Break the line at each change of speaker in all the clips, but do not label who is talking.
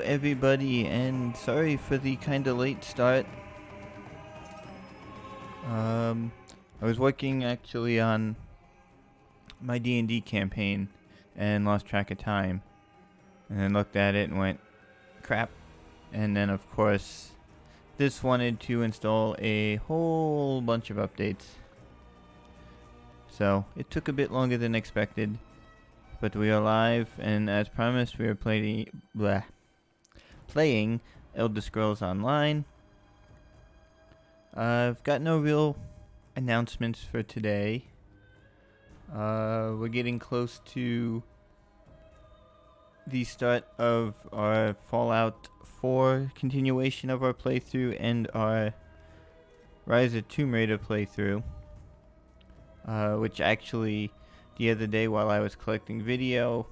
everybody, and sorry for the kind of late start. I was working actually on my D&D campaign and lost track of time. And then looked at it and went, crap. And then, of course, this wanted to install a whole bunch of updates. So, it took a bit longer than expected. But we are live, and as promised, we are playing Elder Scrolls Online. I've got no real announcements for today. We're getting close to the start of our Fallout 4 continuation of our playthrough and our Rise of Tomb Raider playthrough. Which actually, the other day while I was collecting video,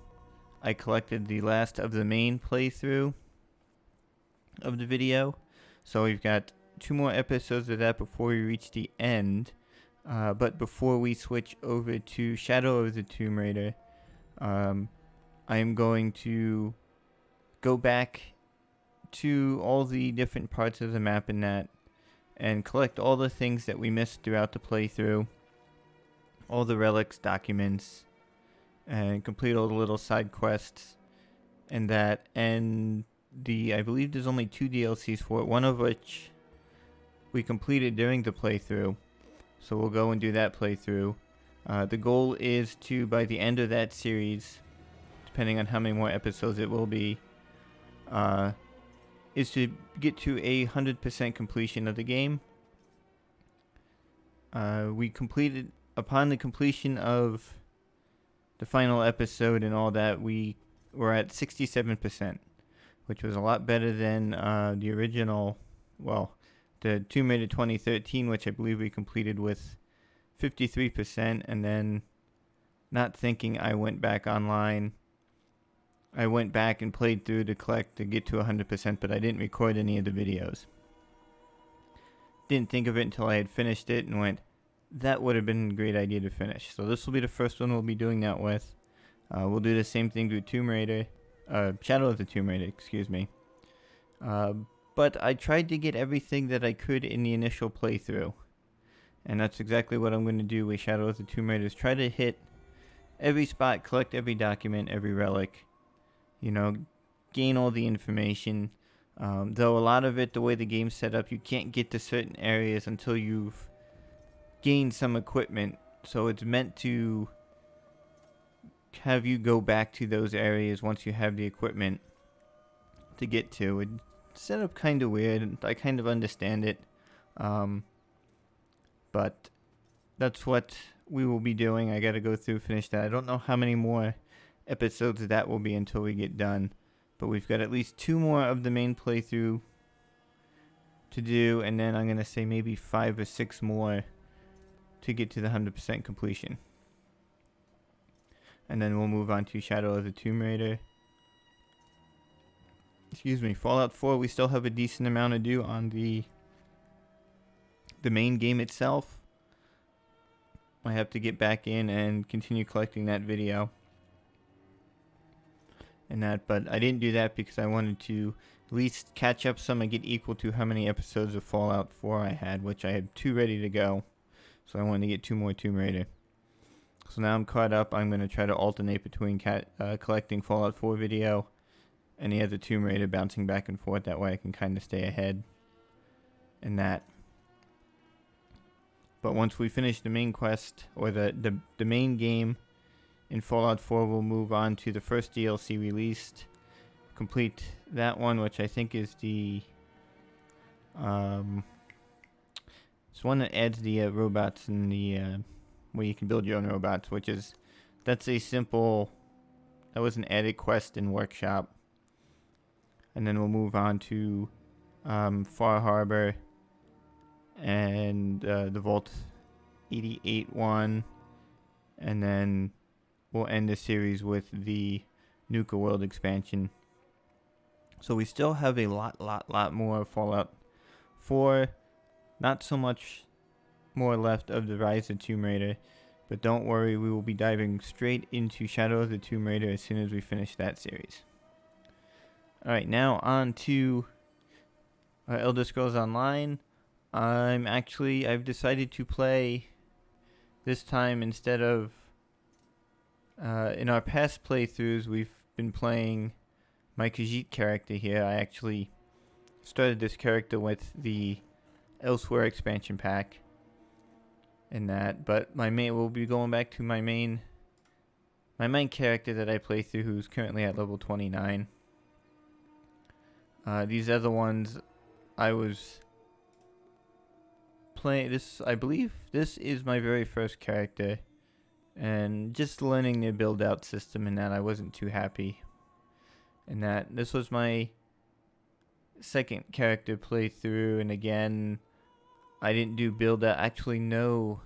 I collected the last of the main playthrough of the video. So we've got 2 more episodes of that before we reach the end. But before we switch over to Shadow of the Tomb Raider, I am going to go back to all the different parts of the map in that and collect all the things that we missed throughout the playthrough, all the relics, documents, and complete all the little side quests and that. And I believe there's only 2 DLCs for it, one of which we completed during the playthrough. So we'll go and do that playthrough. The goal is to, by the end of that series, depending on how many more episodes it will be, is to get to 100% completion of the game. Upon the completion of the final episode and all that, we were at 67%, which was a lot better than the original, the Tomb Raider 2013, which I believe we completed with 53%, and then, not thinking, I went back online. I went back and played through to get to 100%, but I didn't record any of the videos. Didn't think of it until I had finished it and went, that would have been a great idea to finish. So this will be the first one we'll be doing that with. We'll do the same thing with Tomb Raider, Shadow of the Tomb Raider, excuse me. But I tried to get everything that I could in the initial playthrough. And that's exactly what I'm going to do with Shadow of the Tomb Raider, is try to hit every spot, collect every document, every relic. Gain all the information. Though a lot of it, the way the game's set up, you can't get to certain areas until you've gained some equipment. So it's meant to have you go back to those areas once you have the equipment to get to. It's set up kind of weird, and I kind of understand it. But that's what we will be doing. I gotta go through, finish that. I don't know how many more episodes that will be until we get done, but we've got at least 2 more of the main playthrough to do, and then I'm gonna say maybe 5 or 6 more to get to the 100% completion, and then we'll move on to Shadow of the Tomb Raider. Fallout 4, we still have a decent amount to do on the main game itself. I have to get back in and continue collecting that video and that, but I didn't do that because I wanted to at least catch up some and get equal to how many episodes of Fallout 4 I had, which I had 2 ready to go. So I wanted to get 2 more Tomb Raider. So now I'm caught up. I'm going to try to alternate between collecting Fallout 4 video and the other Tomb Raider, bouncing back and forth. That way I can kind of stay ahead in that. But once we finish the main quest, or the main game in Fallout 4, we'll move on to the first DLC released. Complete that one, which I think is the... it's one that adds the robots and the... where you can build your own robots, that's a simple... That was an added quest in Workshop. And then we'll move on to Far Harbor and the Vault 88 one, and then we'll end the series with the Nuka World expansion. So we still have a lot more Fallout 4. Not so much more left of the Rise of Tomb Raider, but don't worry, we will be diving straight into Shadow of the Tomb Raider as soon as we finish that series. Alright, now on to Elder Scrolls Online. I've decided to play this time instead of, in our past playthroughs, we've been playing my Khajiit character here. I actually started this character with the Elsewhere expansion pack and that, but we'll be going back to my main character that I play through, who's currently at level 29. These other ones, I was playing this. I believe this is my very first character, and just learning the build out system and that, I wasn't too happy. And that this was my second character playthrough, and again, I didn't do build out. Actually, no.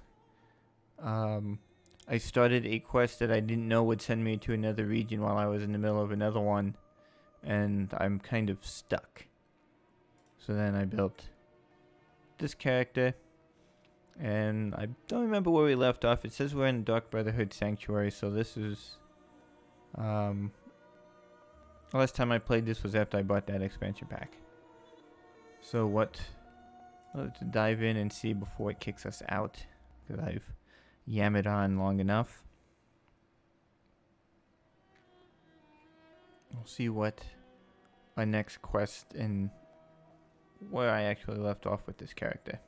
I started a quest that I didn't know would send me to another region while I was in the middle of another one, and I'm kind of stuck. So then I built this character, and I don't remember where we left off. It says we're in Dark Brotherhood Sanctuary, so this is last time I played this was after I bought that expansion pack. So let's dive in and see before it kicks us out, because I've yammered on long enough. We'll see what our next quest and where I actually left off with this character.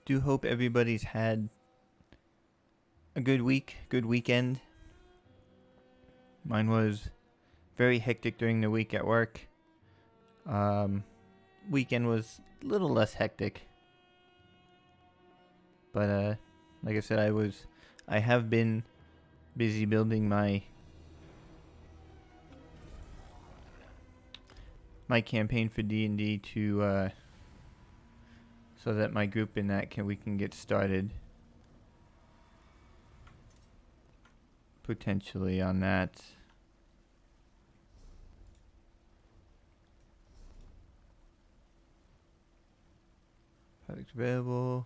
Do hope everybody's had a good week, good weekend. Mine was very hectic during the week at work. Weekend was a little less hectic. But like I said, I have been busy building my campaign for D&D to so that my group in that we can get started potentially on that. Products available.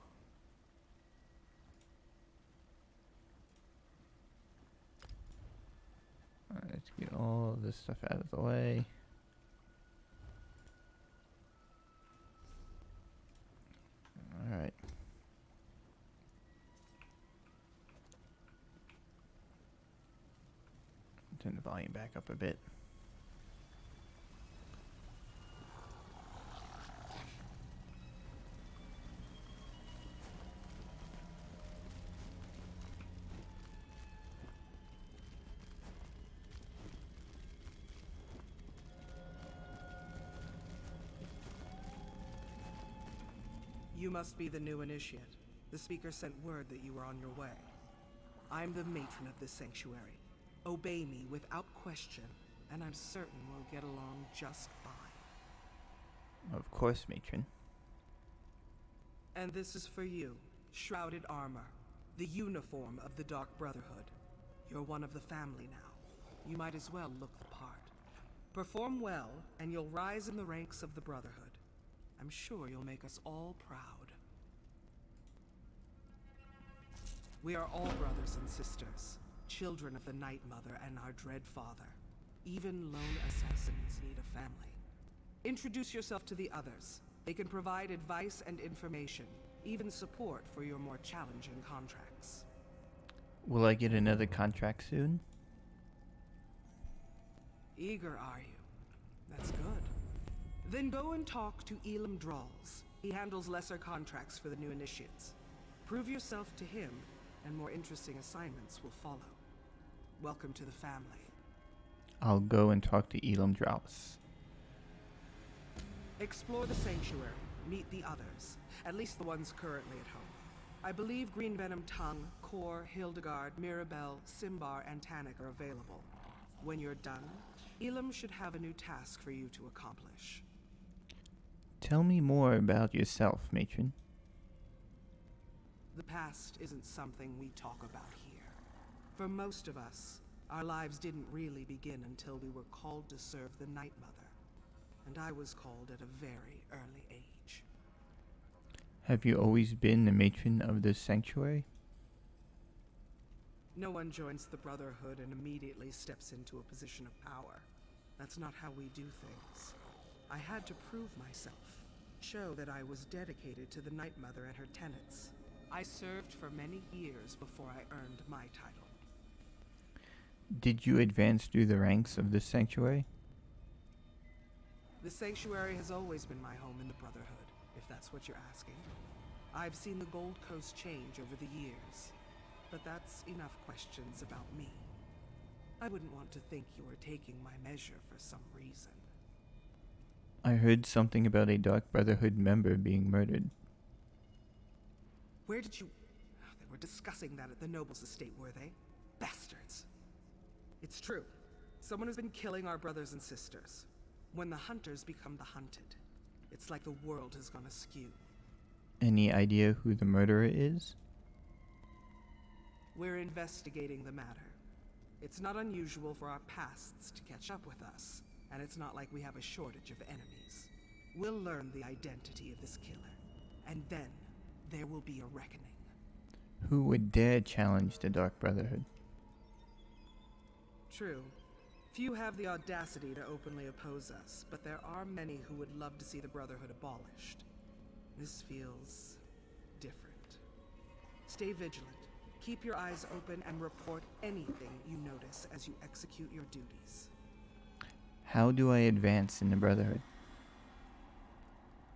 Alright, let's get all of this stuff out of the way. Alright. Turn the volume back up a bit.
You must be the new initiate. The speaker sent word that you were on your way. I'm the matron of this sanctuary. Obey me without question, and I'm certain we'll get along just fine.
Of course, matron.
And this is for you, Shrouded Armor, the uniform of the Dark Brotherhood. You're one of the family now. You might as well look the part. Perform well, and you'll rise in the ranks of the Brotherhood. I'm sure you'll make us all proud. We are all brothers and sisters, children of the Night Mother and our dread father. Even lone assassins need a family. Introduce yourself to the others. They can provide advice and information, even support for your more challenging contracts.
Will I get another contract soon?
Eager, are you? That's good. Then go and talk to Elam Drawls. He handles lesser contracts for the new initiates. Prove yourself to him, and more interesting assignments will follow. Welcome to the family.
I'll go and talk to Elam Drawls.
Explore the sanctuary. Meet the others. At least the ones currently at home. I believe Green Venom Tongue, Kor, Hildegard, Mirabelle, Simbar, and Tannic are available. When you're done, Elam should have a new task for you to accomplish.
Tell me more about yourself, matron.
The past isn't something we talk about here. For most of us, our lives didn't really begin until we were called to serve the Night Mother. And I was called at a very early age.
Have you always been the matron of this sanctuary?
No one joins the Brotherhood and immediately steps into a position of power. That's not how we do things. I had to prove myself, show that I was dedicated to the Night Mother and her tenets. I served for many years before I earned my title.
Did you advance through the ranks of this sanctuary?
The Sanctuary has always been my home in the Brotherhood, if that's what you're asking. I've seen the Gold Coast change over the years, but that's enough questions about me. I wouldn't want to think you were taking my measure for some reason.
I heard something about a Dark Brotherhood member being murdered.
Where did you... They were discussing that at the Noble's estate, were they? Bastards. It's true. Someone has been killing our brothers and sisters. When the hunters become the hunted, it's like the world has gone askew.
Any idea who the murderer is?
We're investigating the matter. It's not unusual for our pasts to catch up with us, and it's not like we have a shortage of enemies. We'll learn the identity of this killer, and then there will be a reckoning.
Who would dare challenge the Dark Brotherhood?
True. Few have the audacity to openly oppose us, but there are many who would love to see the Brotherhood abolished. This feels different. Stay vigilant. Keep your eyes open and report anything you notice as you execute your duties.
How do I advance in the Brotherhood?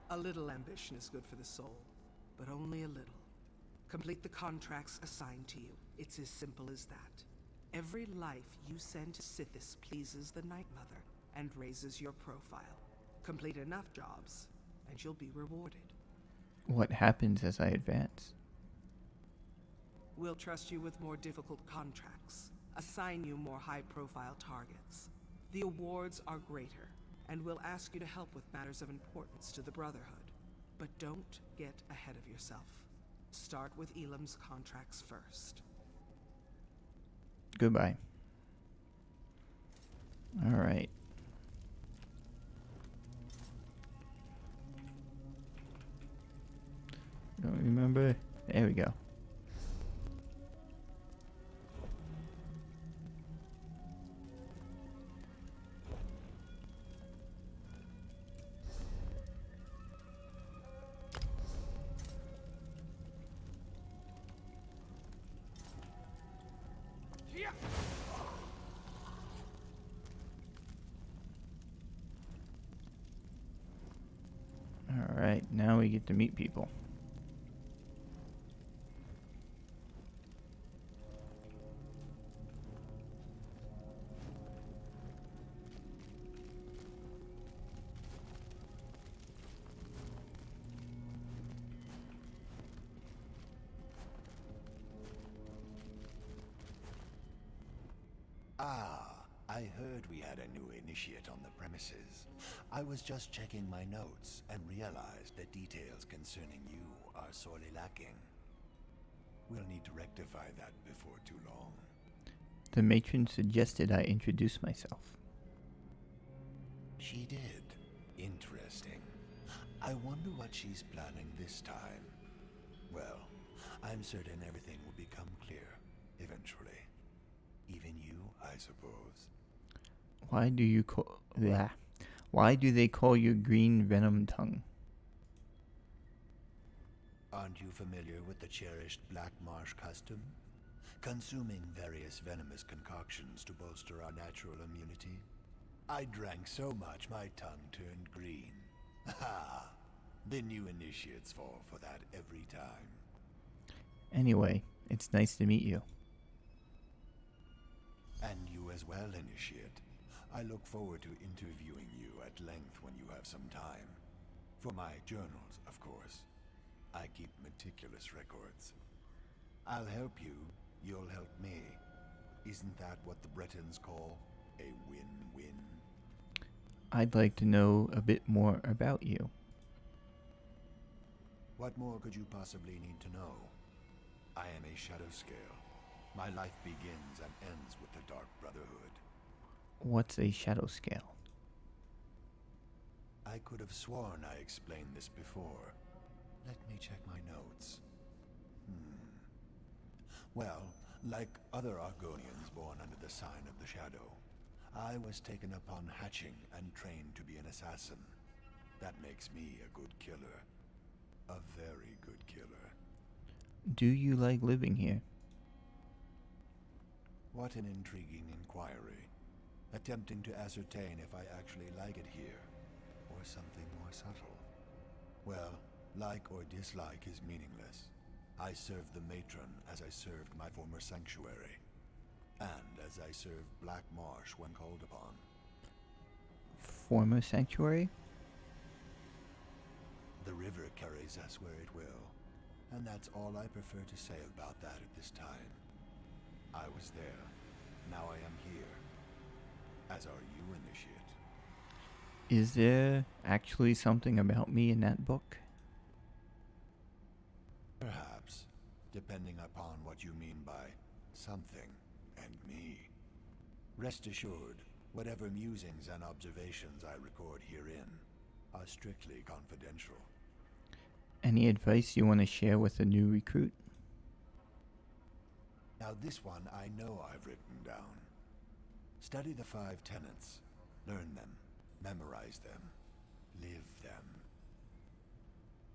A little ambition is good for the soul, but only a little. Complete the contracts assigned to you. It's as simple as that. Every life you send to Sithis pleases the Night Mother and raises your profile. Complete enough jobs, and you'll be rewarded.
What happens as I advance?
We'll trust you with more difficult contracts, assign you more high-profile targets. The awards are greater, and we'll ask you to help with matters of importance to the Brotherhood. But don't get ahead of yourself. Start with Elam's contracts first.
Goodbye. Alright. Don't remember. There we go. Alright, now we get to meet people.
I heard we had a new initiate on the premises. I was just checking my notes and realized that details concerning you are sorely lacking. We'll need to rectify that before too long.
The matron suggested I introduce myself.
She did. Interesting. I wonder what she's planning this time. Well, I'm certain everything will become clear eventually. Even you, I suppose.
Why do you call... Blah. Why do they call you Green Venom Tongue?
Aren't you familiar with the cherished Black Marsh custom? Consuming various venomous concoctions to bolster our natural immunity? I drank so much my tongue turned green. Ha! The new initiates fall for that every time.
Anyway, it's nice to meet you.
And you as well, Initiate. I look forward to interviewing you at length when you have some time. For my journals, of course. I keep meticulous records. I'll help you, you'll help me. Isn't that what the Bretons call a win-win?
I'd like to know a bit more about you.
What more could you possibly need to know? I am a Shadow Scale. My life begins and ends with the Dark Brotherhood.
What's a shadow scale?
I could have sworn I explained this before. Let me check my notes. Well, like other Argonians born under the sign of the Shadow, I was taken upon hatching and trained to be an assassin. That makes me a good killer. A very good killer.
Do you like living here?
What an intriguing inquiry. Attempting to ascertain if I actually like it here, or something more subtle. Well, like or dislike is meaningless. I serve the matron as I served my former sanctuary, and as I served Black Marsh when called upon.
Former sanctuary?
The river carries us where it will, and that's all I prefer to say about that at this time. I was there, now I am here. As are you, Initiate.
Is there actually something about me in that book?
Perhaps, depending upon what you mean by something and me. Rest assured, whatever musings and observations I record herein are strictly confidential.
Any advice you want to share with a new recruit?
Now this one I know I've written down. Study the 5 tenets. Learn them. Memorize them. Live them.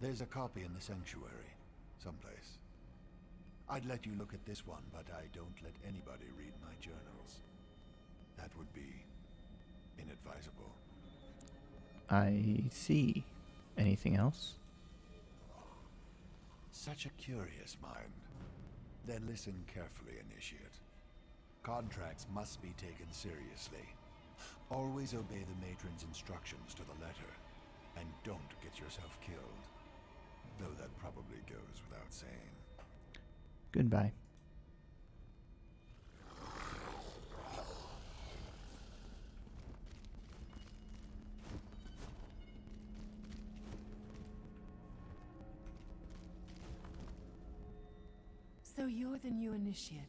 There's a copy in the sanctuary, someplace. I'd let you look at this one, but I don't let anybody read my journals. That would be inadvisable.
I see. Anything else?
Such a curious mind. Then listen carefully, Initiate. Contracts must be taken seriously. Always obey the matron's instructions to the letter, and don't get yourself killed. Though that probably goes without saying.
Goodbye.
So you're the new initiate.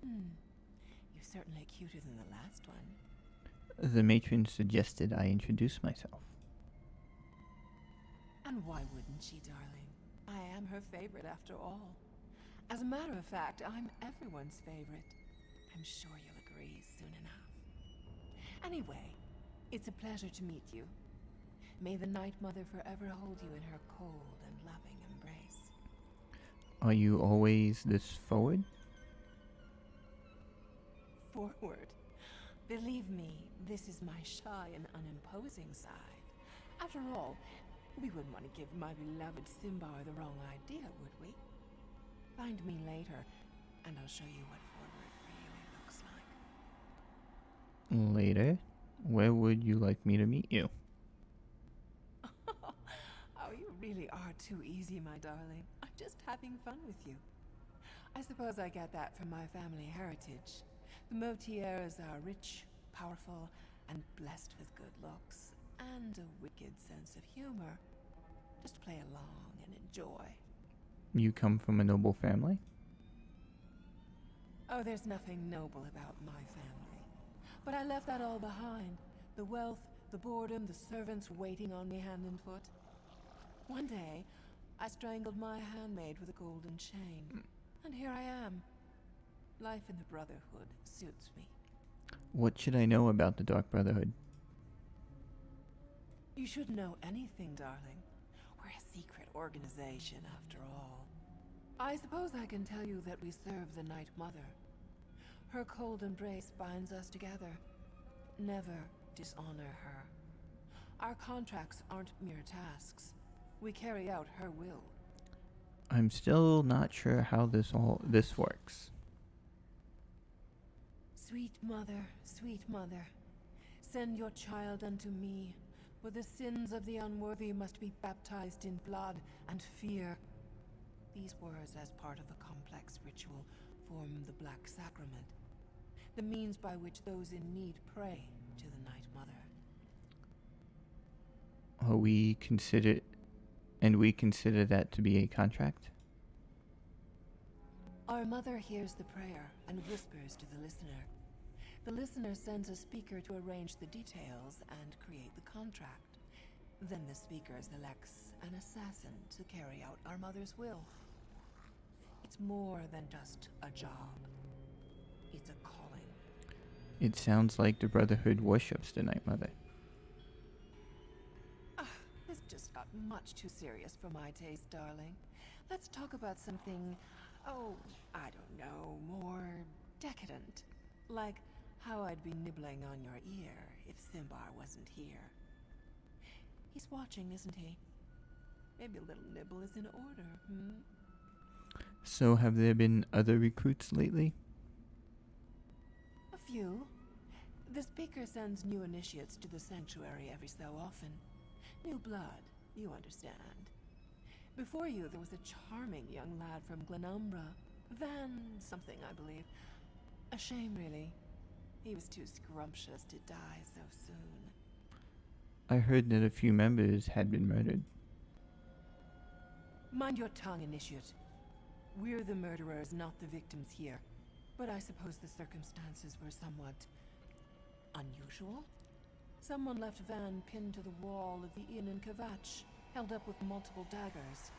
You're certainly cuter than the last one.
The matron suggested I introduce myself.
And why wouldn't she, darling? I am her favorite after all. As a matter of fact, I'm everyone's favorite. I'm sure you'll agree soon enough. Anyway, it's a pleasure to meet you. May the Night Mother forever hold you in her cold and loving embrace.
Are you always this forward?
Forward. Believe me, this is my shy and unimposing side. After all, we wouldn't want to give my beloved Simbar the wrong idea, would we? Find me later, and I'll show you what forward really looks like.
Later? Where would you like me to meet you?
Oh, you really are too easy, my darling. I'm just having fun with you. I suppose I get that from my family heritage. The Motiers are rich, powerful, and blessed with good looks, and a wicked sense of humor. Just play along and enjoy.
You come from a noble family?
Oh, there's nothing noble about my family. But I left that all behind. The wealth, the boredom, the servants waiting on me hand and foot. One day, I strangled my handmaid with a golden chain. And here I am. Life in the Brotherhood suits me.
What should I know about the Dark Brotherhood?
You should know anything, darling. We're a secret organization, after all. I suppose I can tell you that we serve the Night Mother. Her cold embrace binds us together. Never dishonor her. Our contracts aren't mere tasks. We carry out her will.
I'm still not sure how this works.
Sweet mother, send your child unto me, for the sins of the unworthy must be baptized in blood and fear. These words, as part of a complex ritual, form the Black Sacrament, the means by which those in need pray to the Night Mother.
We consider that to be a contract?
Our mother hears the prayer and whispers to the listener. The listener sends a speaker to arrange the details and create the contract. Then the Speaker selects an assassin to carry out our mother's will. It's more than just a job. It's a calling.
It sounds like the Brotherhood worships the Night Mother.
This just got much too serious for my taste, darling. Let's talk about something, I don't know, more decadent. Like how I'd be nibbling on your ear if Simbar wasn't here. He's watching, isn't he? Maybe a little nibble is in order,
So have there been other recruits lately?
A few. The Speaker sends new initiates to the Sanctuary every so often. New blood, you understand. Before you, there was a charming young lad from Glenumbra. Van something, I believe. A shame, really. He was too scrumptious to die so soon.
I heard that a few members had been murdered.
Mind your tongue, Initiate. We're the murderers, not the victims here. But I suppose the circumstances were somewhat unusual? Someone left Van pinned to the wall of the inn in Kvatch, held up with multiple daggers.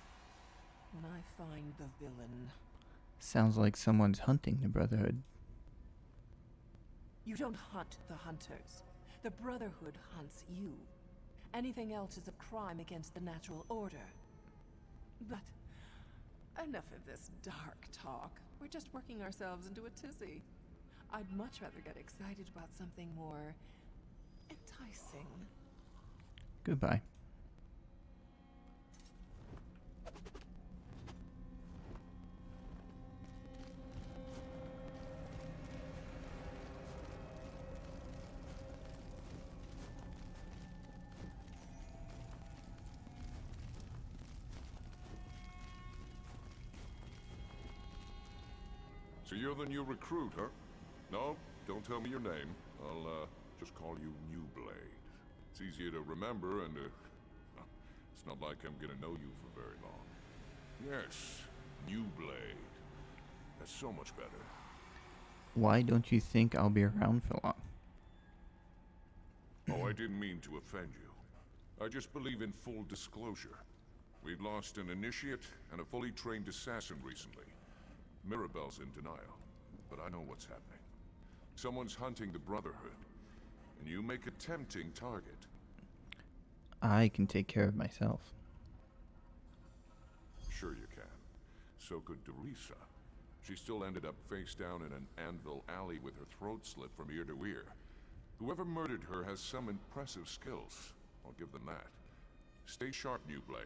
When I find the villain...
Sounds like someone's hunting the Brotherhood.
You don't hunt the hunters. The Brotherhood hunts you. Anything else is a crime against the natural order. But enough of this dark talk. We're just working ourselves into a tizzy. I'd much rather get excited about something more enticing.
Goodbye.
So you're the new recruit, huh? No, don't tell me your name. I'll, just call you New Blade. It's easier to remember and, it's not like I'm gonna know you for very long. Yes, New Blade. That's so much better.
Why don't you think I'll be around for long?
Oh, I didn't mean to offend you. I just believe in full disclosure. We've lost an initiate and a fully trained assassin recently. Mirabelle's in denial, but I know what's happening. Someone's hunting the Brotherhood, and you make a tempting target.
I can take care of myself.
Sure you can. So could Derisa. She still ended up face down in an anvil alley with her throat slit from ear to ear. Whoever murdered her has some impressive skills. I'll give them that. Stay sharp, New Blade.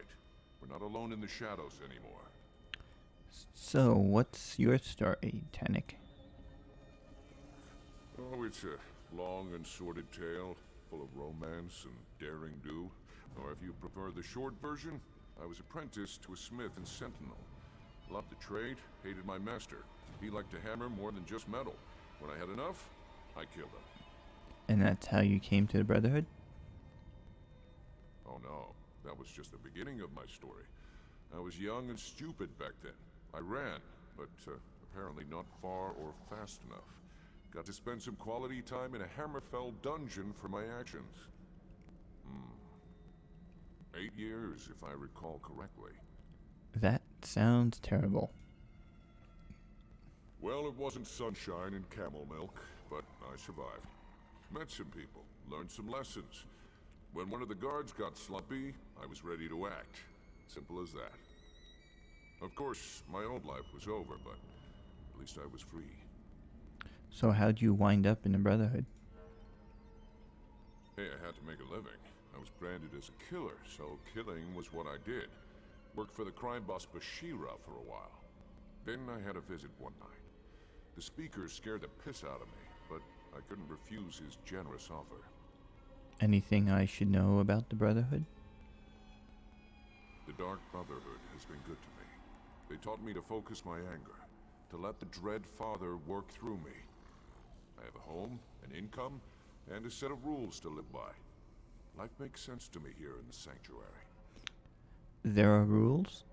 We're not alone in the shadows anymore.
So, what's your story, Tannic?
Oh, it's a long and sordid tale, full of romance and daring do. Or if you prefer the short version, I was apprenticed to a smith in Sentinel. Loved the trade, hated my master. He liked to hammer more than just metal. When I had enough, I killed him.
And that's how you came to the Brotherhood?
Oh no, that was just the beginning of my story. I was young and stupid back then. I ran, but apparently not far or fast enough. Got to spend some quality time in a Hammerfell dungeon for my actions. 8 years, if I recall correctly.
That sounds terrible.
Well, it wasn't sunshine and camel milk, but I survived. Met some people, learned some lessons. When one of the guards got slumpy, I was ready to act. Simple as that. Of course, my old life was over, but at least I was free.
So how'd you wind up in the Brotherhood?
Hey, I had to make a living. I was branded as a killer, so killing was what I did. Worked for the crime boss Bashira for a while. Then I had a visit one night. The Speaker scared the piss out of me, but I couldn't refuse his generous offer.
Anything I should know about the Brotherhood?
The Dark Brotherhood has been good to me. They taught me to focus my anger, to let the Dread Father work through me. I have a home, an income, and a set of rules to live by. Life makes sense to me here in the Sanctuary.
There are rules?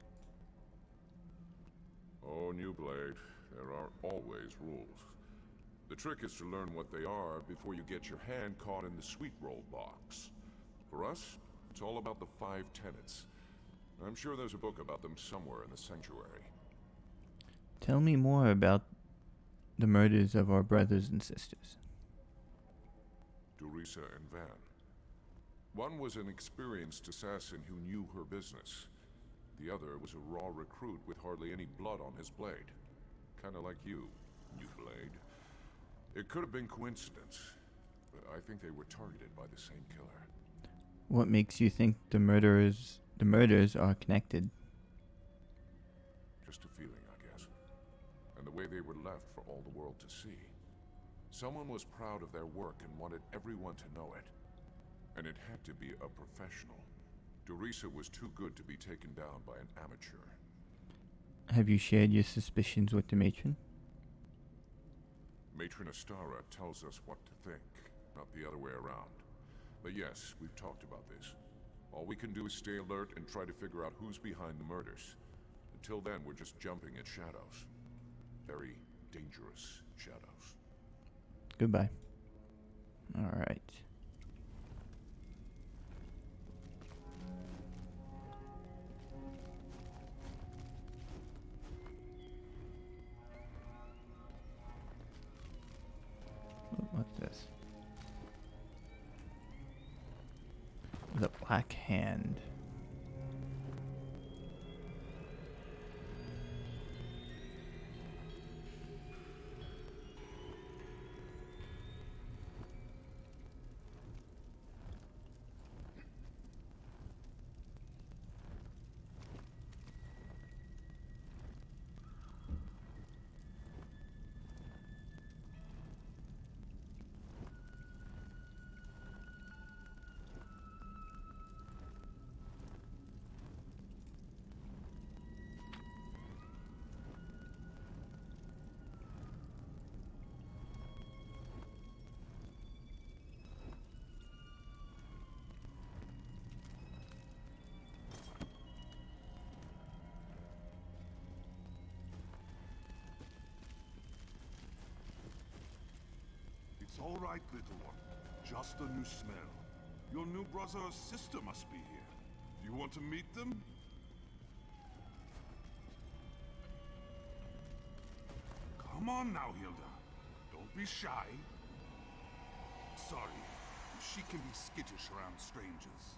Oh, New Blade, there are always rules. The trick is to learn what they are before you get your hand caught in the sweet roll box. For us, It's all about the 5 tenets. I'm sure there's a book about them somewhere in the sanctuary.
Tell me more about the murders of our brothers and sisters.
Dorisa and Van. One was an experienced assassin who knew her business. The other was a raw recruit with hardly any blood on his blade. Kinda like you, new blade. It could have been coincidence, but I think they were targeted by the same killer.
What makes you think the murders are connected?
Just a feeling, I guess. And the way they were left for all the world to see. Someone was proud of their work and wanted everyone to know it. And it had to be a professional. Dorisa was too good to be taken down by an amateur.
Have you shared your suspicions with the matron?
Matron Astara tells us what to think, not the other way around. But yes, we've talked about this. All we can do is stay alert and try to figure out who's behind the murders. Until then, we're just jumping at shadows. Very dangerous shadows.
Goodbye. All right. What's this? The Black Hand.
It's all right, little one. Just a new smell. Your new brother or sister must be here. Do you want to meet them? Come on now, Hilda. Don't be shy. Sorry, she can be skittish around strangers.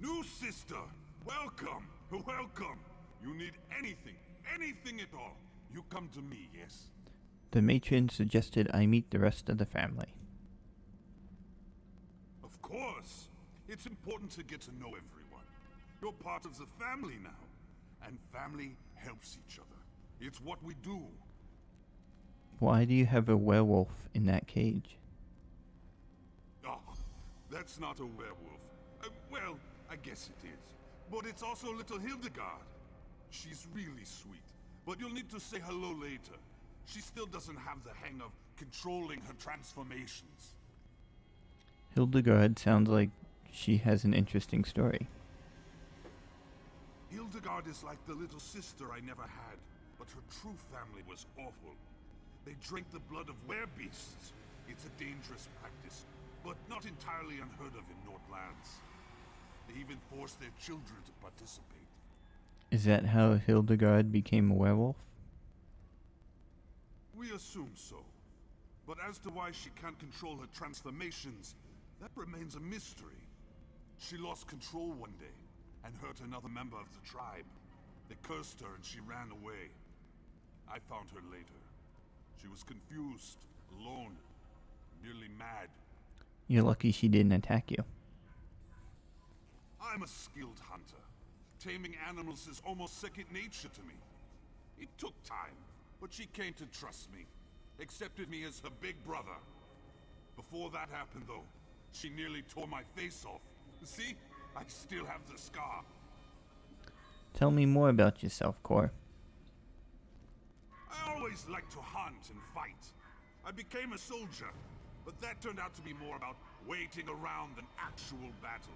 New sister! Welcome! Welcome! You need anything at all, you come to me, yes?
The matron suggested I meet the rest of the family.
Of course! It's important to get to know everyone. You're part of the family now. And family helps each other. It's what we do.
Why do you have a werewolf in that cage?
Oh, that's not a werewolf. Well, I guess it is. But it's also little Hildegard. She's really sweet. But you'll need to say hello later. She still doesn't have the hang of controlling her transformations.
Hildegard sounds like she has an interesting story.
Hildegard is like the little sister I never had, but her true family was awful. They drank the blood of werebeasts. It's a dangerous practice, but not entirely unheard of in Nordlands. They even forced their children to participate.
Is that how Hildegard became a werewolf?
We assume so. But as to why she can't control her transformations, that remains a mystery. She lost control one day, and hurt another member of the tribe. They cursed her and she ran away. I found her later. She was confused, alone, nearly mad.
You're lucky she didn't attack you.
I'm a skilled hunter. Taming animals is almost second nature to me. It took time, but she came to trust me. Accepted me as her big brother. Before that happened, though, she nearly tore my face off. See? I still have the scar.
Tell me more about yourself, Cor.
I always liked to hunt and fight. I became a soldier, but that turned out to be more about waiting around than actual battle.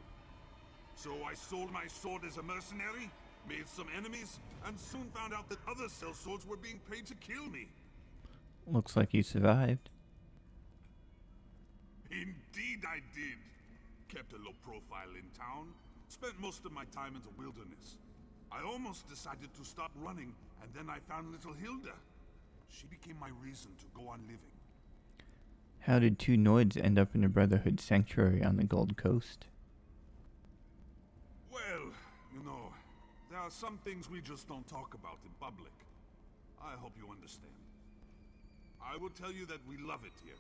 So I sold my sword as a mercenary, made some enemies, and soon found out that other sellswords were being paid to kill me.
Looks like you survived.
Indeed. Indeed I did. Kept a low profile in town, spent most of my time in the wilderness. I almost decided to stop running, and then I found little Hilda. She became my reason to go on living.
How did two Noids end up in a Brotherhood sanctuary on the Gold Coast?
Well, you know, there are some things we just don't talk about in public. I hope you understand. I will tell you that we love it here.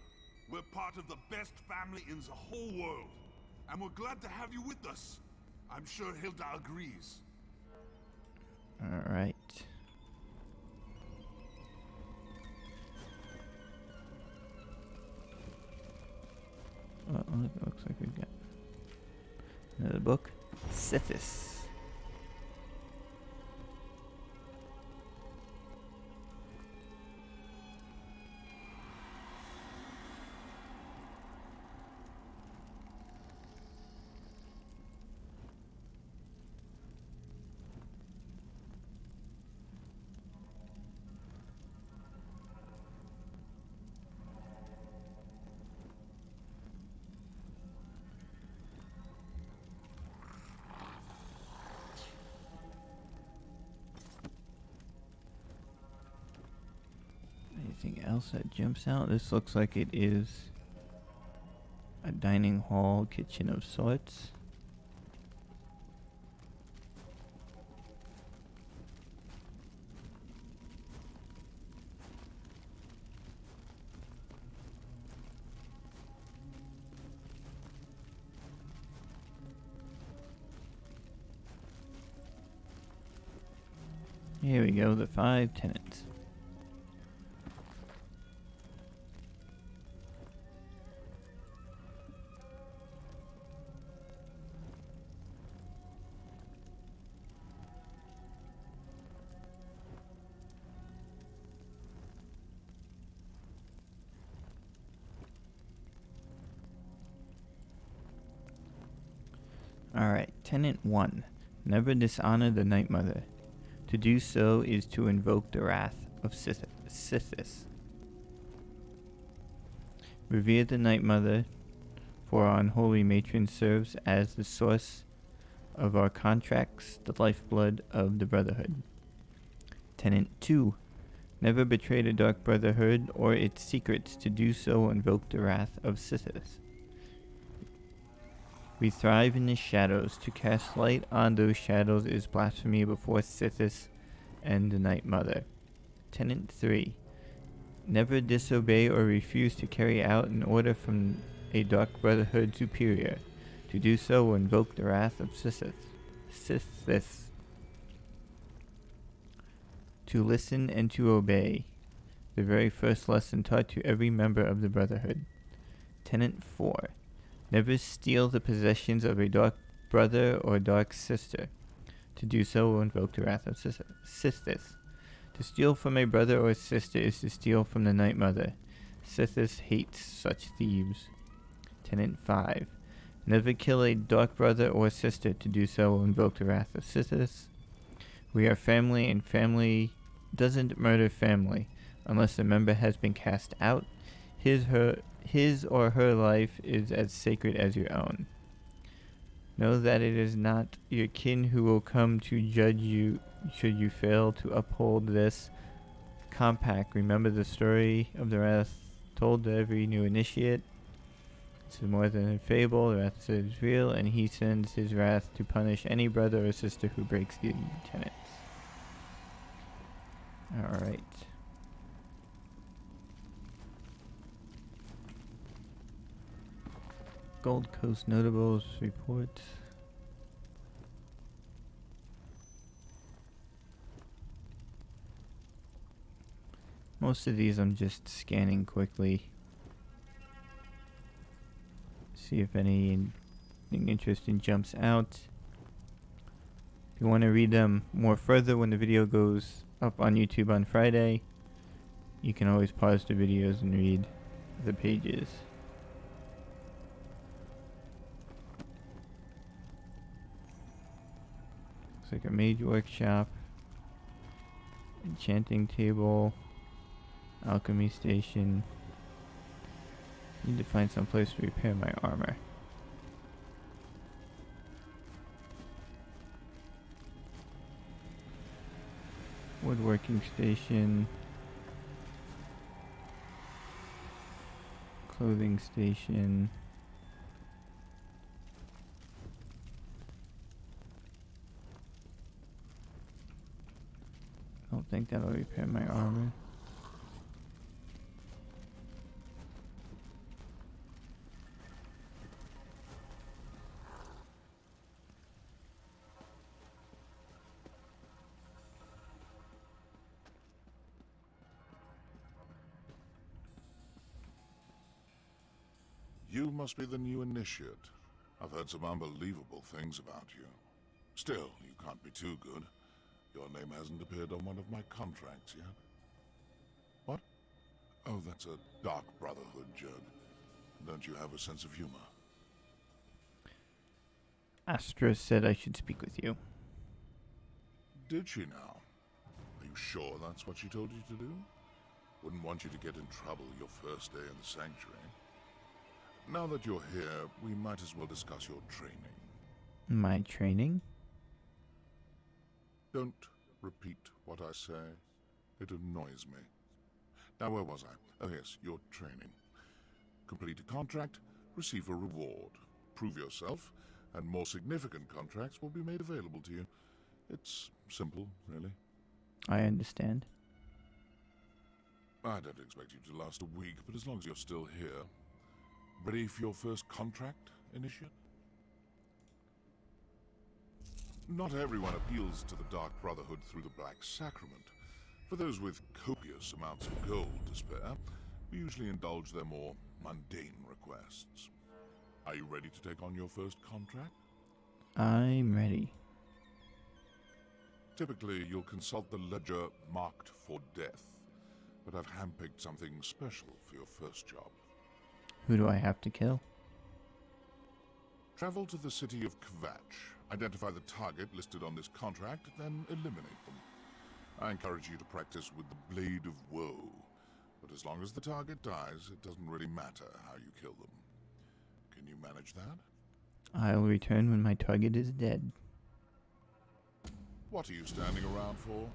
We're part of the best family in the whole world. And we're glad to have you with us. I'm sure Hilda agrees.
Alright. Well, it looks like we've got another book. Sithis. Anything else that jumps out? This looks like it is a dining hall, kitchen of sorts. Here we go, the 5 tenants. Alright, Tenant 1. Never dishonor the Night Mother. To do so is to invoke the wrath of Sithis. Revere the Night Mother, for our unholy matron serves as the source of our contracts, the lifeblood of the Brotherhood. Tenant 2. Never betray the Dark Brotherhood or its secrets. To do so invoke the wrath of Sithis. We thrive in the shadows. To cast light on those shadows is blasphemy before Sithis and the Night Mother. Tenant 3. Never disobey or refuse to carry out an order from a Dark Brotherhood superior. To do so will invoke the wrath of Sithis. To listen and to obey. The very first lesson taught to every member of the Brotherhood. Tenant 4. Never steal the possessions of a dark brother or dark sister. To do so will invoke the wrath of Sithis. To steal from a brother or sister is to steal from the Night Mother. Sithis hates such thieves. Tenant 5. Never kill a dark brother or sister. To do so will invoke the wrath of Sithis. We are family, and family doesn't murder family unless a member has been cast out. His or her life is as sacred as your own. Know that it is not your kin who will come to judge you should you fail to uphold this compact. Remember the story of the wrath told to every new initiate. This is more than a fable. The wrath is real, and he sends his wrath to punish any brother or sister who breaks the tenets. Alright. Gold Coast Notables report. Most of these I'm just scanning quickly. See if anything interesting jumps out. If you want to read them more further when the video goes up on YouTube on Friday, you can always pause the videos and read the pages. Looks like a mage workshop, enchanting table, alchemy station. Need to find some place to repair my armor. Woodworking station. Clothing station. I don't think that'll repair my armor.
You must be the new initiate. I've heard some unbelievable things about you. Still, you can't be too good. Your name hasn't appeared on one of my contracts yet. What? Oh, that's a Dark Brotherhood joke. Don't you have a sense of humor?
Astra said I should speak with you.
Did she now? Are you sure that's what she told you to do? Wouldn't want you to get in trouble your first day in the Sanctuary. Now that you're here, we might as well discuss your training.
My training?
Don't repeat what I say. It annoys me. Now, where was I? Oh yes, your training. Complete a contract, receive a reward. Prove yourself, and more significant contracts will be made available to you. It's simple, really.
I understand.
I don't expect you to last a week, but as long as you're still here. Ready for your first contract, Initiate? Not everyone appeals to the Dark Brotherhood through the Black Sacrament. For those with copious amounts of gold to spare, we usually indulge their more mundane requests. Are you ready to take on your first contract?
I'm ready.
Typically, you'll consult the ledger marked for death, but I've handpicked something special for your first job.
Who do I have to kill?
Travel to the city of Kvatch, identify the target listed on this contract, then eliminate them. I encourage you to practice with the Blade of Woe, but as long as the target dies, it doesn't really matter how you kill them. Can you manage that?
I'll return when my target is dead.
What are you standing around for?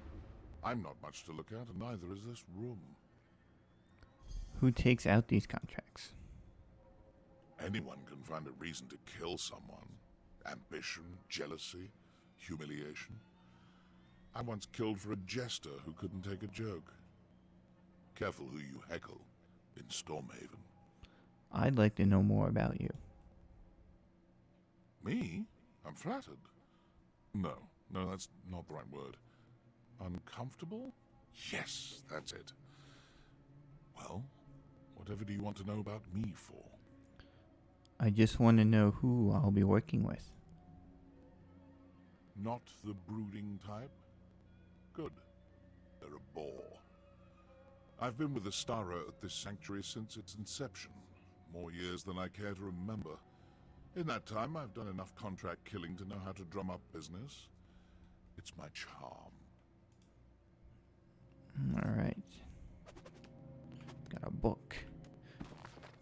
I'm not much to look at, and neither is this room.
Who takes out these contracts?
Anyone can find a reason to kill someone. Ambition, jealousy, humiliation. I once killed for a jester who couldn't take a joke. Careful who you heckle in Stormhaven.
I'd like to know more about you.
Me? I'm flattered. No, that's not the right word. Uncomfortable? Yes, that's it. Well, whatever do you want to know about me for?
I just want to know who I'll be working with.
Not the brooding type? Good. They're a bore. I've been with Astara at this sanctuary since its inception. More years than I care to remember. In that time, I've done enough contract killing to know how to drum up business. It's my charm.
Alright. Got a book.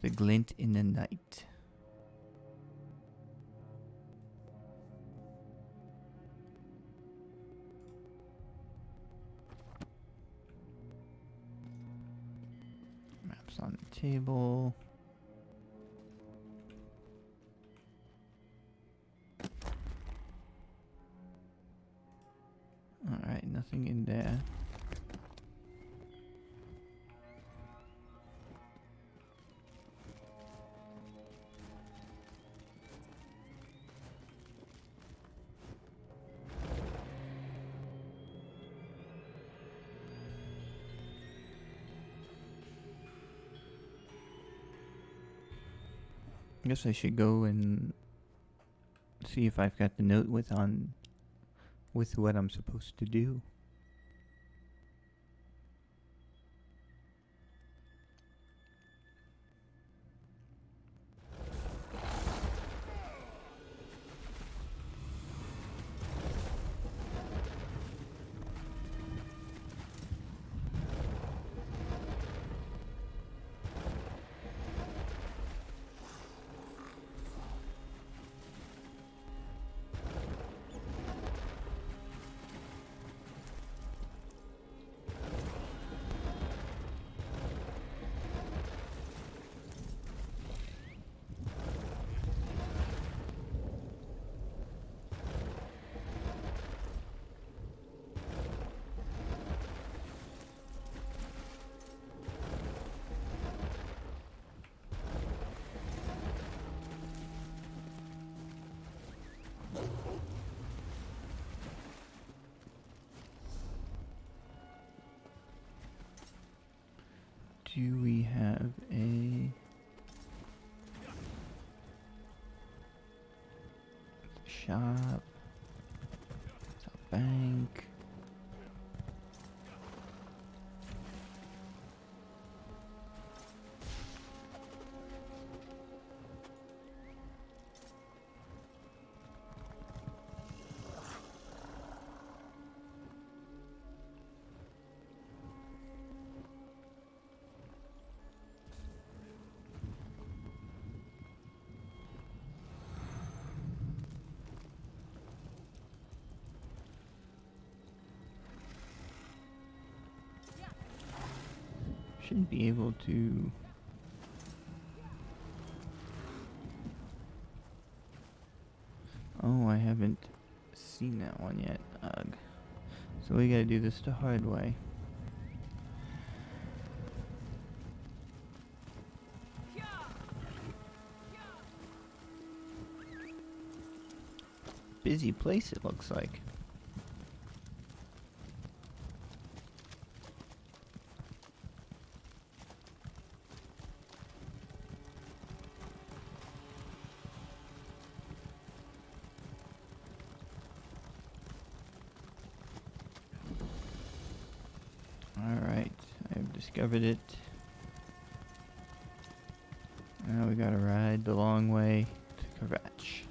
The Glint in the Night. Maps on the table. Alright, nothing in there. I guess I should go and see if I've got the note with what I'm supposed to do. Do we have a shop? It's a bank. Should be able to. Oh, I haven't seen that one yet. Ugh. So we gotta do this the hard way. Busy place it looks like. Alright, I've discovered it. Now we gotta ride the long way to Kvatch.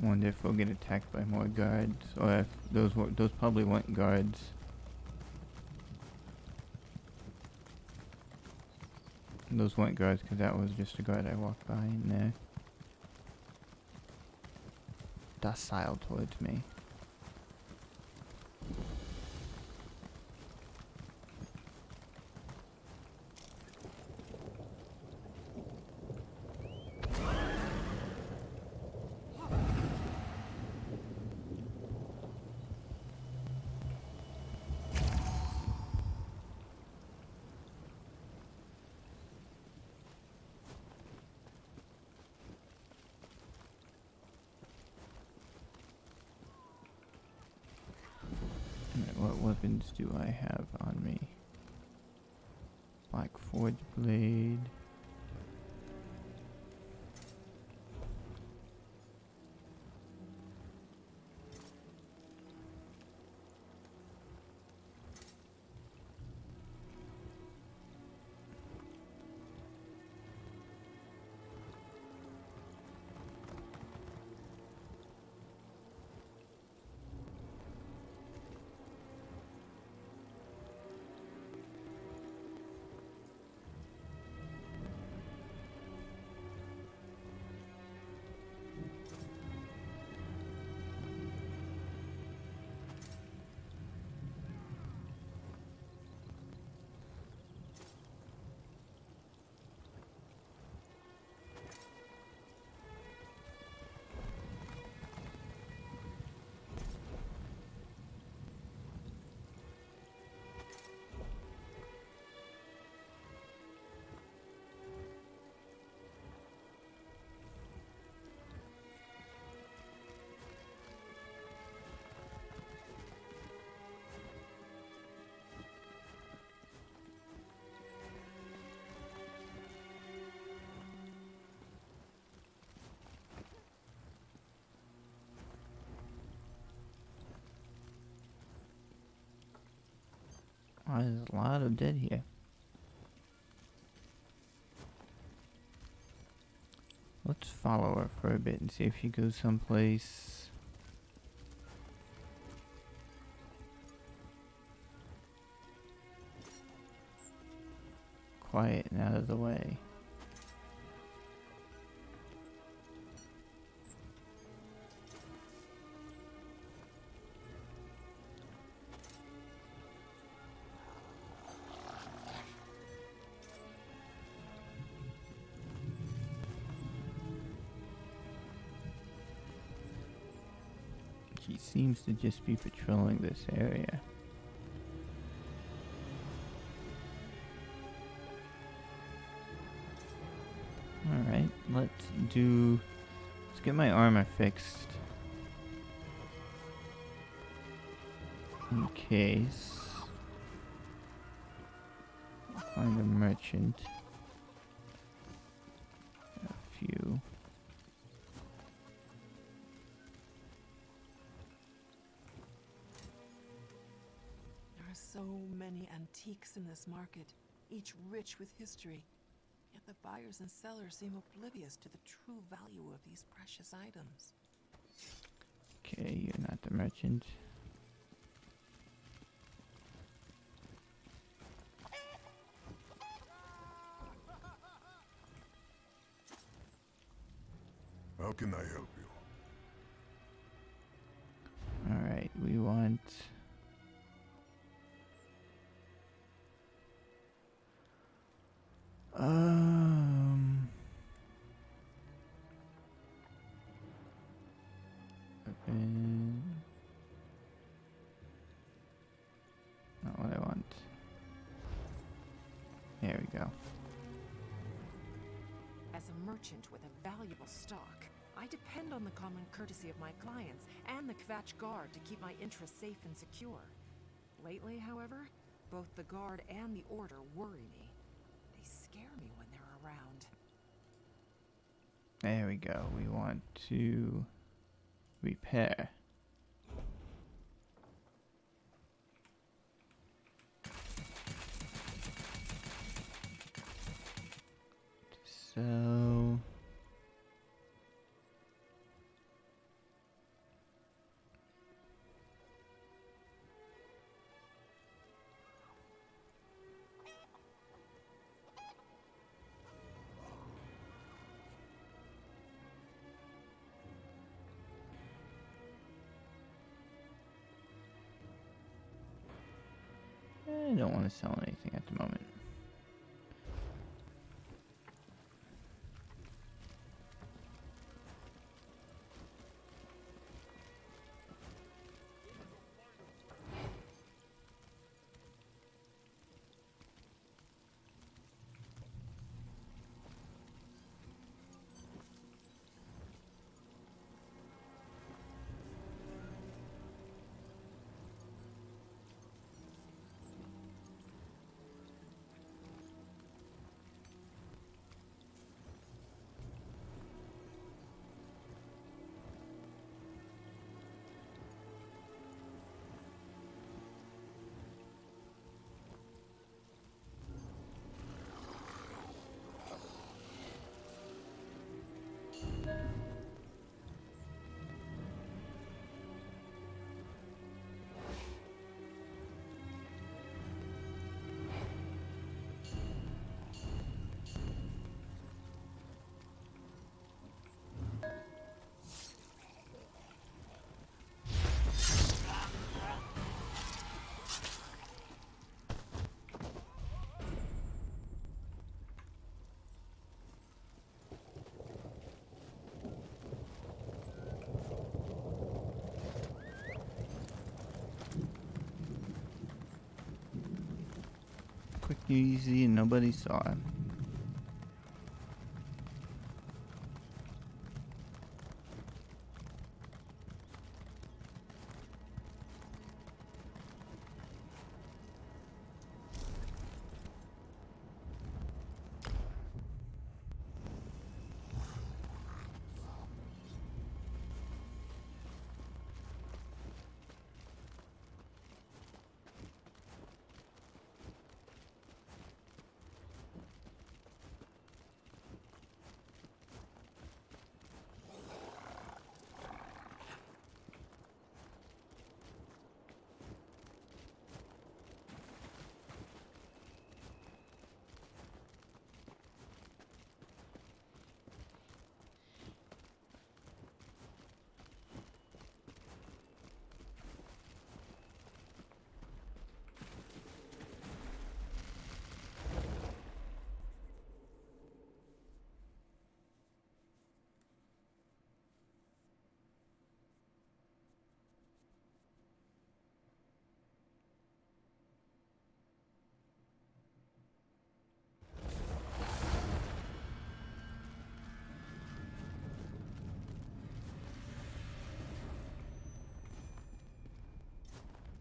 Wonder if we'll get attacked by more guards, or if those probably weren't guards. Those weren't guards, because that was just a guard I walked by in there. Docile towards me. What weapons do I have on me? Black Forge Blade. there's a lot of dead here. Let's follow her for a bit and see if she goes someplace. Quiet and out of the way. She seems to just be patrolling this area. Alright, let's get my armor fixed. In case. Find a merchant. A few.
There are so many antiques in this market, each rich with history. Yet the buyers and sellers seem oblivious to the true value of these precious items.
Okay, you're not the merchant.
How can I help you?
Alright, we want... Open... Not what I want. There we go.
As a merchant with a valuable stock, I depend on the common courtesy of my clients and the Kvatch Guard to keep my interests safe and secure. Lately, however, both the Guard and the Order worry me. They scare me when they're around.
There we go. We want to repair. So... I don't want to sell anything at the moment. Quick, easy, and nobody saw it.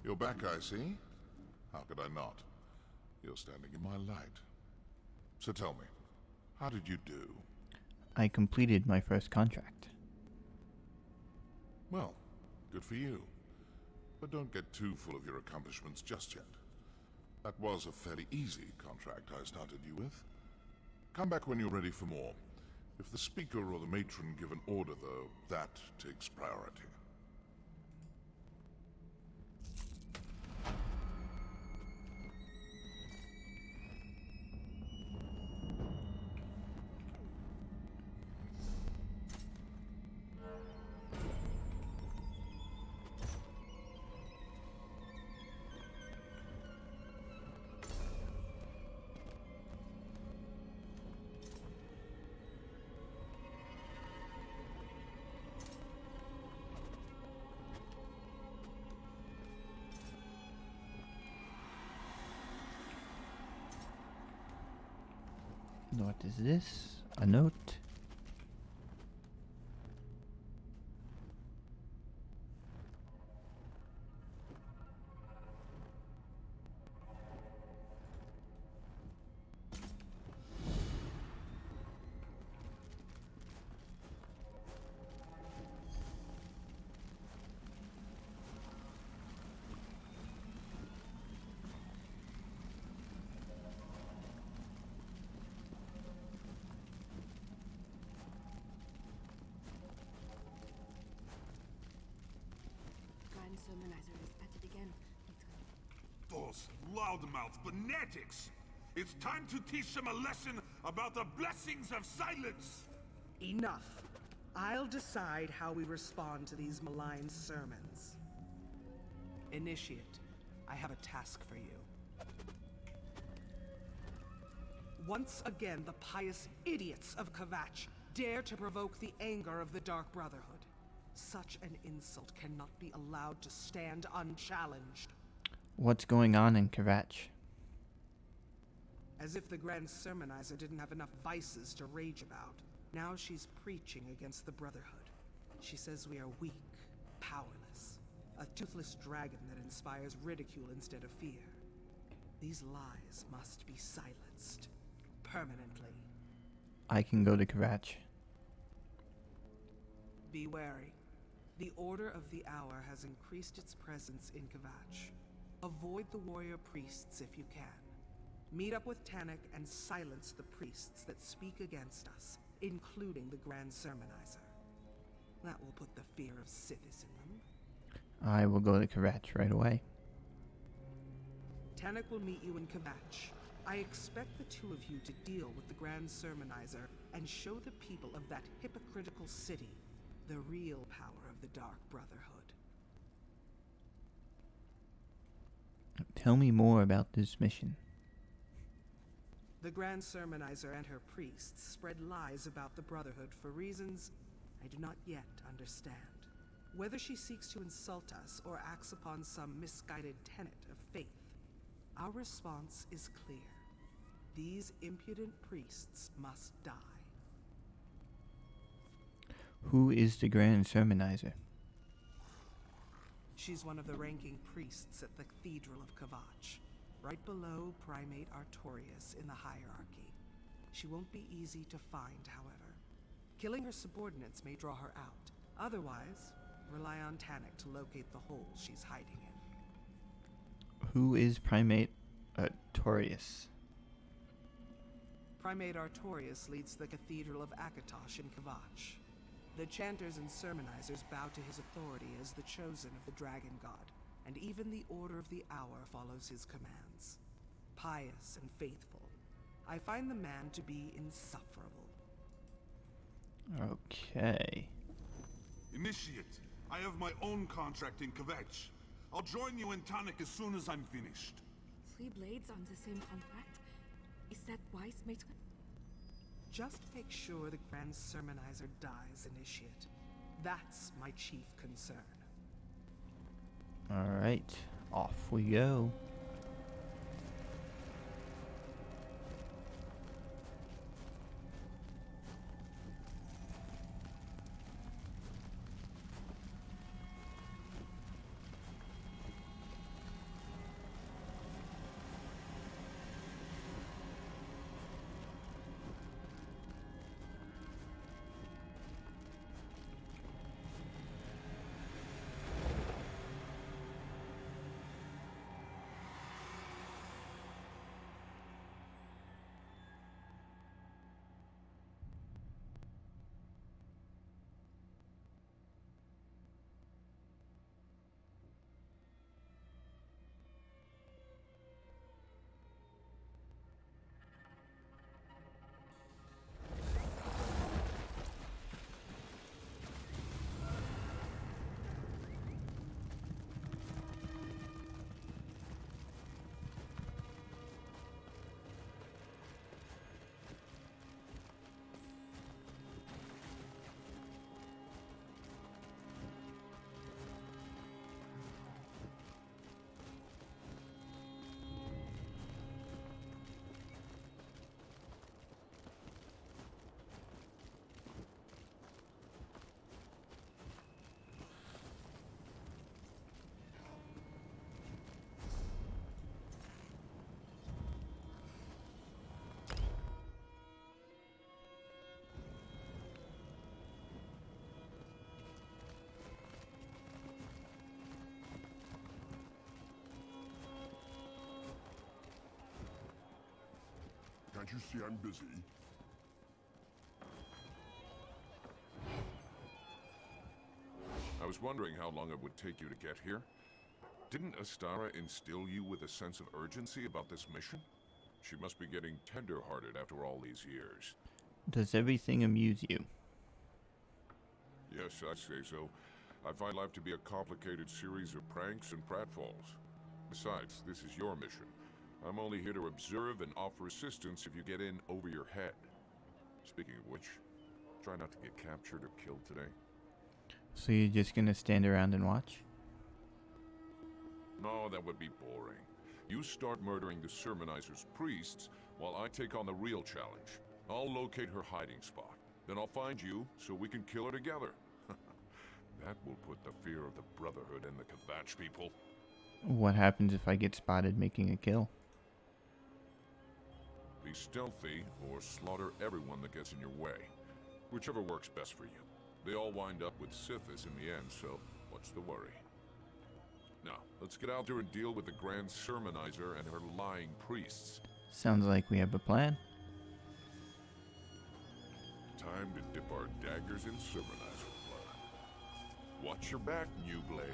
You're back, I see. How could I not? You're standing in my light. So tell me, how did you do?
I completed my first contract.
Well, good for you. But don't get too full of your accomplishments just yet. That was a fairly easy contract I started you with. Come back when you're ready for more. If the Speaker or the Matron give an order, though, that takes priority.
What is this? A note?
Grand Sermonizer is at it again.
Those loudmouth fanatics! It's time to teach them a lesson about the blessings of silence!
Enough. I'll decide how we respond to these malign sermons. Initiate, I have a task for you. Once again, the pious idiots of Kvatch dare to provoke the anger of the Dark Brotherhood. Such an insult cannot be allowed to stand unchallenged.
What's going on in Kvatch?
As if the Grand Sermonizer didn't have enough vices to rage about. Now she's preaching against the Brotherhood. She says we are weak, powerless. A toothless dragon that inspires ridicule instead of fear. These lies must be silenced. Permanently.
I can go to Kvatch.
Be wary. The Order of the Hour has increased its presence in Kvatch. Avoid the warrior priests if you can. Meet up with Tannic and silence the priests that speak against us, including the Grand Sermonizer. That will put the fear of Sithis in them.
I will go to Kvatch right away.
Tannic will meet you in Kvatch. I expect the two of you to deal with the Grand Sermonizer and show the people of that hypocritical city the real power of the Dark Brotherhood.
Tell me more about this mission.
The Grand Sermonizer and her priests spread lies about the Brotherhood for reasons I do not yet understand. Whether she seeks to insult us or acts upon some misguided tenet of faith, our response is clear. These impudent priests must die.
Who is the Grand Sermonizer?
She's one of the ranking priests at the Cathedral of Kvatch, right below Primate Artorias in the hierarchy. She won't be easy to find, however. Killing her subordinates may draw her out. Otherwise, rely on Tannic to locate the hole she's hiding in.
Who is Primate Artorias?
Primate Artorias leads the Cathedral of Akatosh in Kvatch. The chanters and sermonizers bow to his authority as the chosen of the Dragon God, and even the Order of the Hour follows his commands. Pious and faithful, I find the man to be insufferable.
Okay.
Initiate, I have my own contract in Kvatch. I'll join you in Tannic as soon as I'm finished.
3 blades on the same contract? Is that wise, Matron?
Just make sure the Grand Sermonizer dies, Initiate. That's my chief concern.
Alright, off we go.
Can't you see I'm busy? I was wondering how long it would take you to get here. Didn't Astara instill you with a sense of urgency about this mission? She must be getting tender-hearted after all these years.
Does everything amuse you?
Yes, I say so. I find life to be a complicated series of pranks and pratfalls. Besides, this is your mission. I'm only here to observe and offer assistance if you get in over your head. Speaking of which, try not to get captured or killed today.
So you're just gonna stand around and watch?
No, that would be boring. You start murdering the Sermonizer's priests while I take on the real challenge. I'll locate her hiding spot. Then I'll find you so we can kill her together. That will put the fear of the Brotherhood in the Kvatch people.
What happens if I get spotted making a kill?
Be stealthy or slaughter everyone that gets in your way. Whichever works best for you. They all wind up with Sithis in the end, so what's the worry? Now, let's get out there and deal with the Grand Sermonizer and her lying priests.
Sounds like we have a plan.
Time to dip our daggers in Sermonizer blood. Watch your back, New Blade.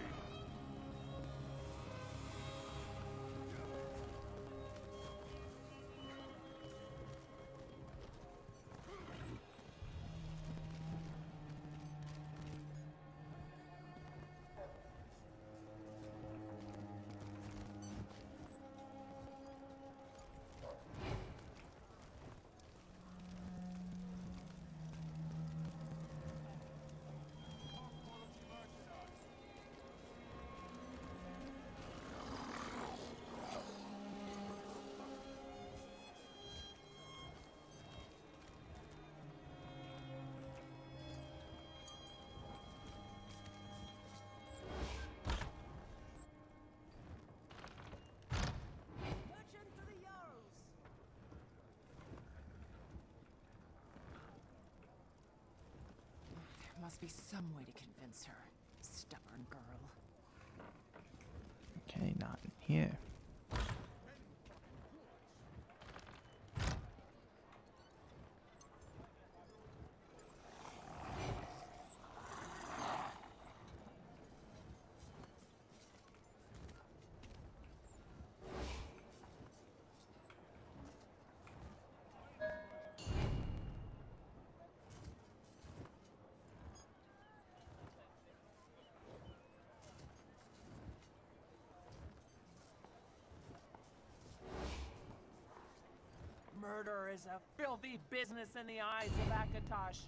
Must be some way to convince her. Stubborn girl.
Okay, not in here.
Murder is a filthy business in the eyes of Akatosh.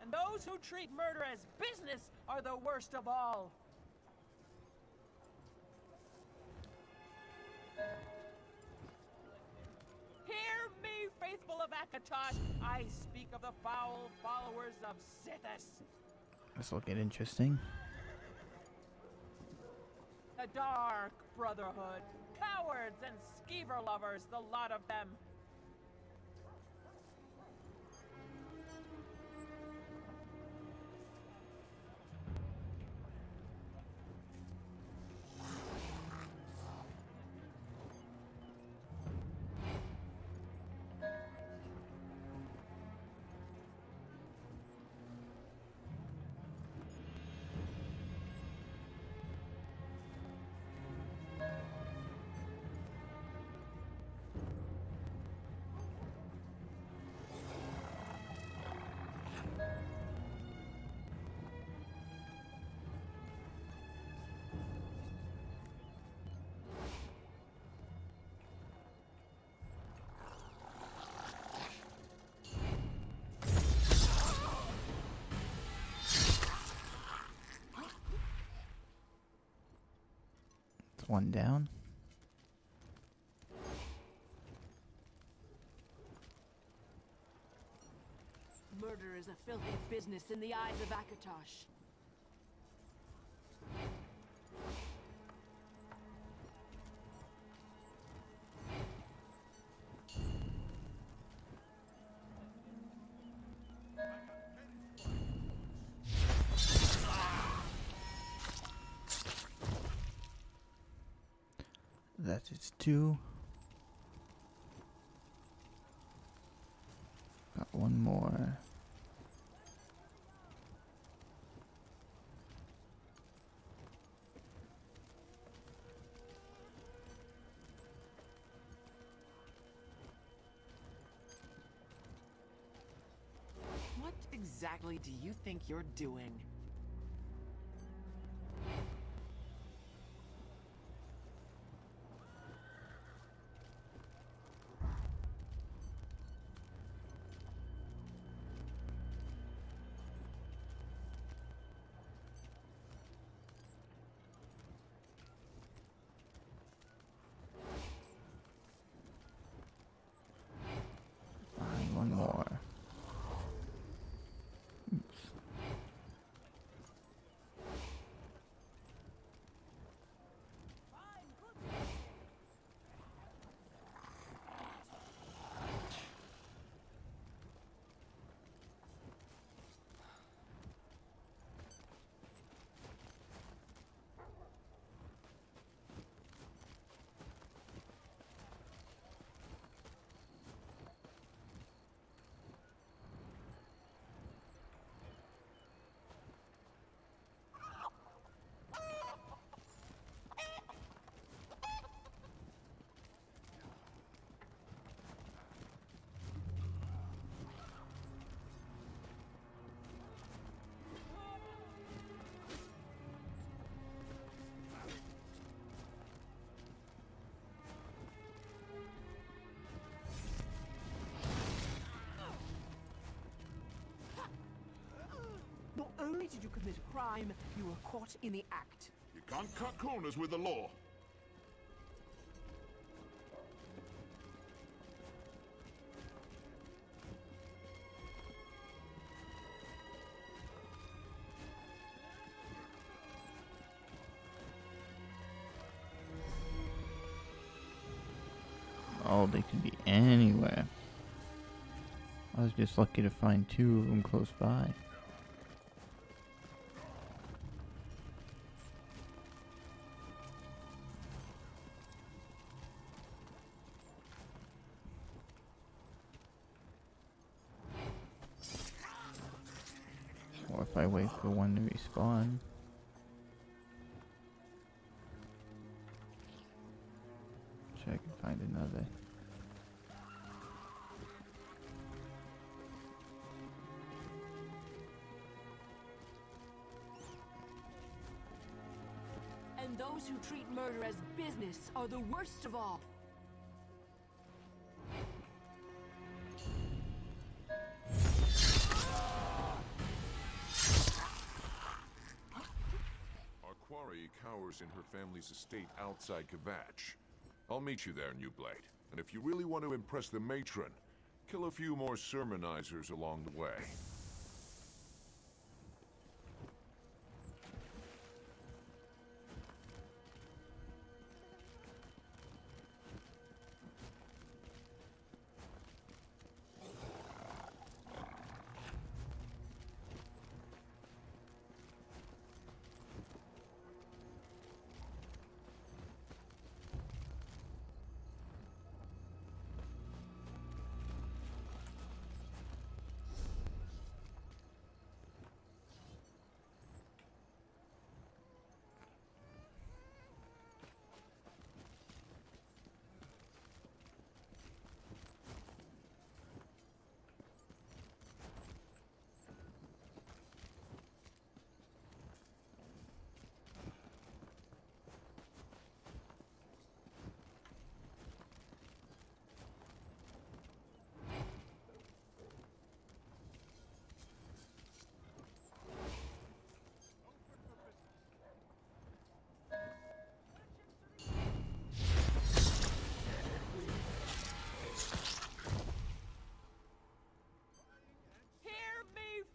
And those who treat murder as business are the worst of all. Hear me, faithful of Akatosh. I speak of the foul followers of Sithis.
This will get interesting.
The Dark Brotherhood. Cowards and skeever lovers, the lot of them.
One down.
Murder is a filthy business in the eyes of Akatosh.
That is 2. Got one more.
What exactly do you think you're doing?
Fine, one more. Oops.
Not only did you commit a crime, you were caught in the act.
You can't cut corners with the law.
Oh, they could be anywhere. I was just lucky to find 2 of them close by. Or if I wait for one to respawn. Sure, I can find another.
And those who treat murder as business are the worst of all.
Our quarry cowers in her family's estate outside Kvatch. I'll meet you there, New Blade. And if you really want to impress the matron, kill a few more sermonizers along the way.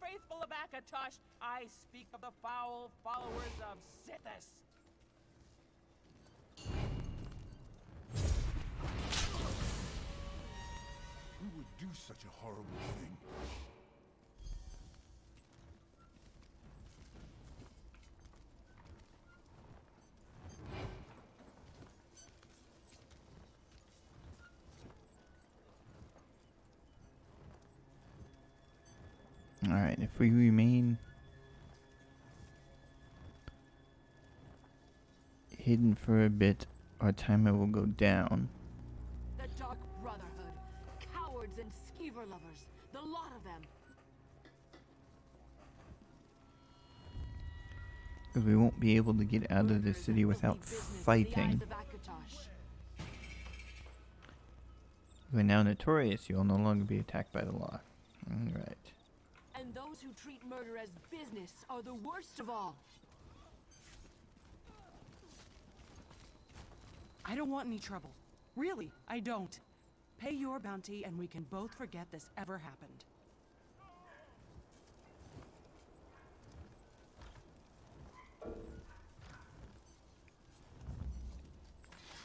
Faithful of Akatosh, I speak of the foul followers of Sithis.
Who would do such a horrible thing?
If we remain hidden for a bit, our timer will go down.
The Dark Brotherhood. Cowards and skeever lovers. The lot of them.
Because we won't be able to get out of the city without fighting. We're now notorious. You'll no longer be attacked by the law. Alright.
And those who treat murder as business are the worst of all.
I don't want any trouble. Really, I don't. Pay your bounty and we can both forget this ever happened.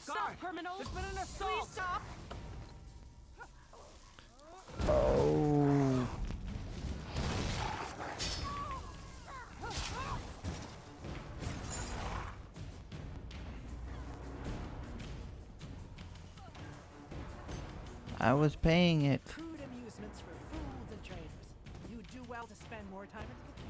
Stop, criminals! There's been an assault! Please stop!
Oh. I was paying it.
Crude amusements for fools and traitors. You do well to spend more time at the cathedral.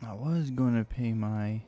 I was gonna pay my...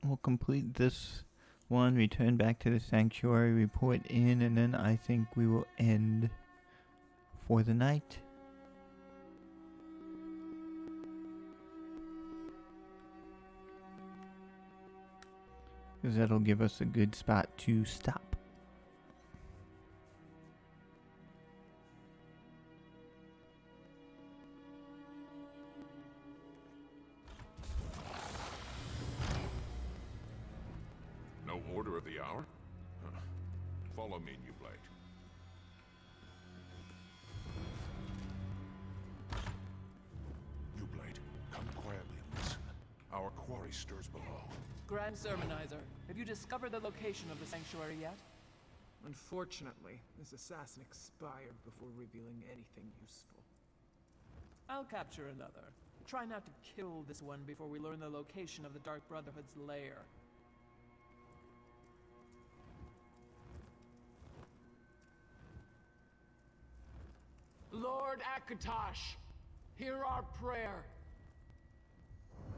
We'll complete this one, return back to the sanctuary, report in, and then I think we will end for the night. Because that'll give us a good spot to stop.
No order of the hour? Huh. Follow me, New Blade. New Blade, come quietly and listen. Our quarry stirs below.
Grand Sermonizer, have you discovered the location of the sanctuary yet?
Unfortunately, this assassin expired before revealing anything useful.
I'll capture another. Try not to kill this one before we learn the location of the Dark Brotherhood's lair.
Lord Akatosh, hear our prayer.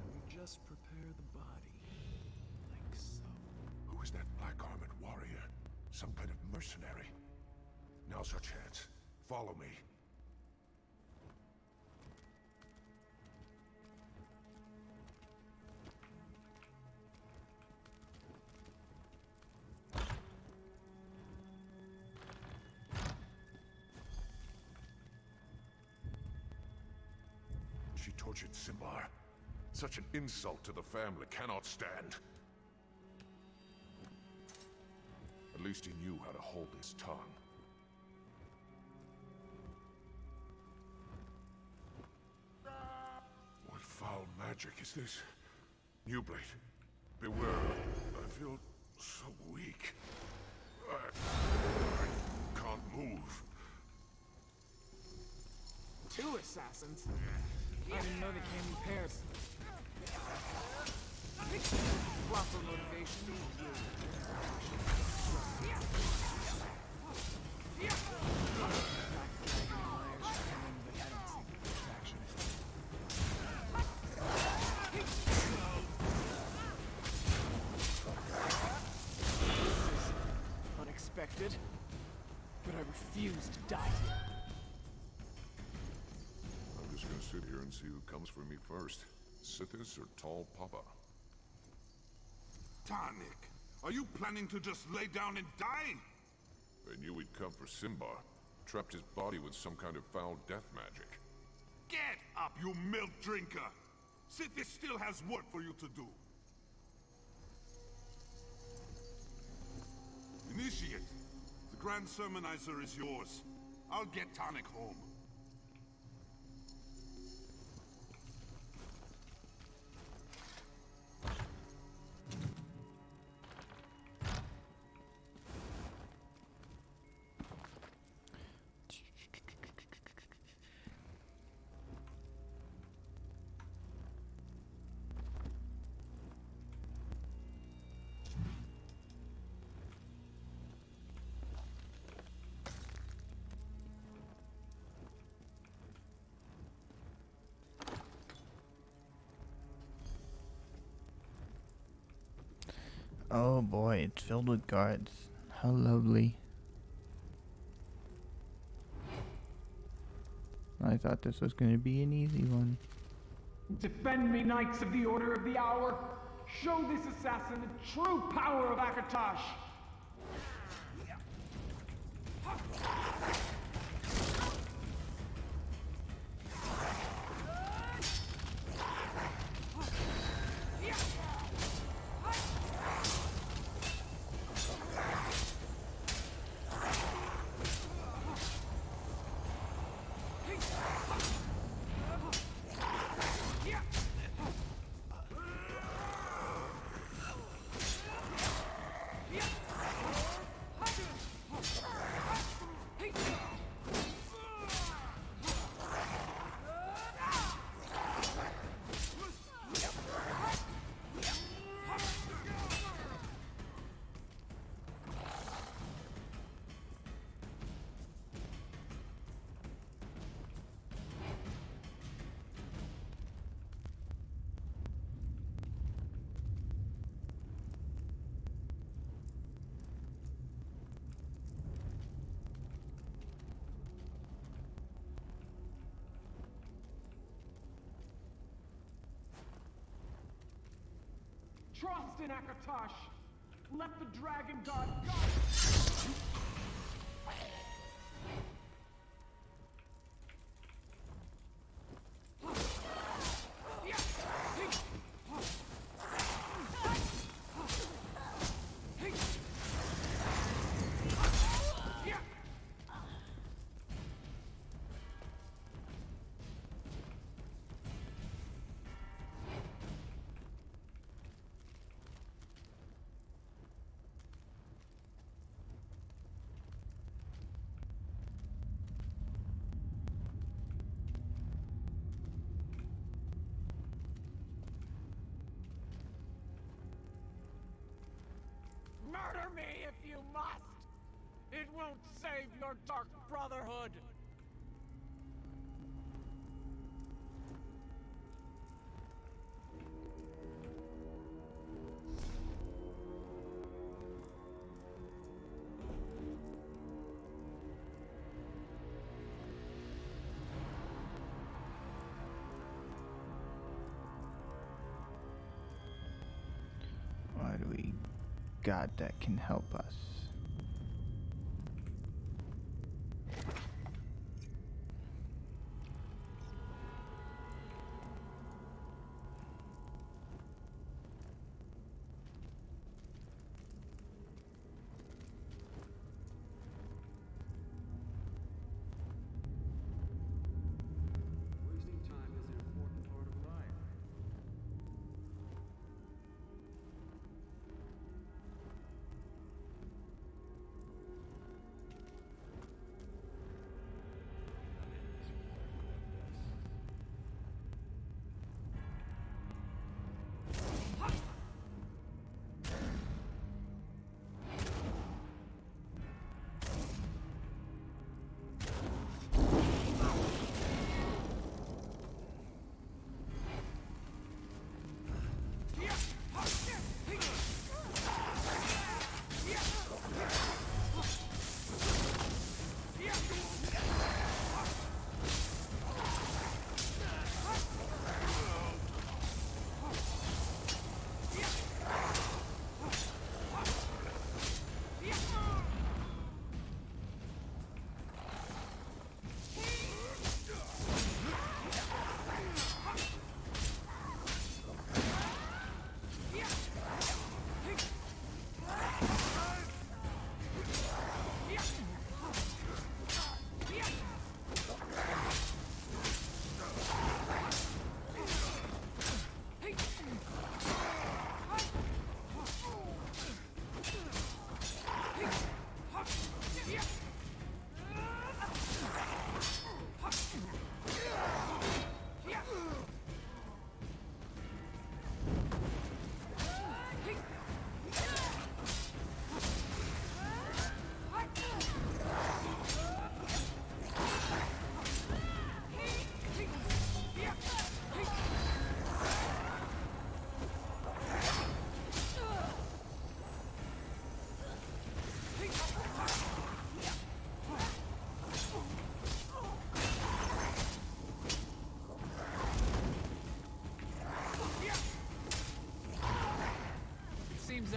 We just prepare the body, like so.
Who is that black-armored warrior? Some kind of mercenary? Now's our chance. Follow me. She tortured Simbar. Such an insult to the family cannot stand. At least he knew how to hold his tongue. What foul magic is this? New Blade, beware. I feel so weak. I can't move.
2 assassins? I didn't know they came in pairs. Proper motivation. Unexpected, but I refuse to die here.
I'm just gonna sit here and see who comes for me first. Sithis or Tall Papa?
Tarnik, are you planning to just lay down and die?
I knew he'd come for Simbar. Trapped his body with some kind of foul death magic.
Get up, you milk drinker! Sithis still has work for you to do. Initiate. The Grand Sermonizer is yours. I'll get Tarnik home.
Oh boy, it's filled with guards. How lovely. I thought this was going to be an easy one.
Defend me, Knights of the Order of the Hour! Show this assassin the true power of Akatosh! Trust in Akatosh! Let the Dragon God guide! Murder me if you must! It won't save your Dark Brotherhood!
What do we got that can help us?
Wasting time is an important part of life.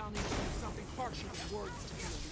I'll need to do something harsher than words to deal with you.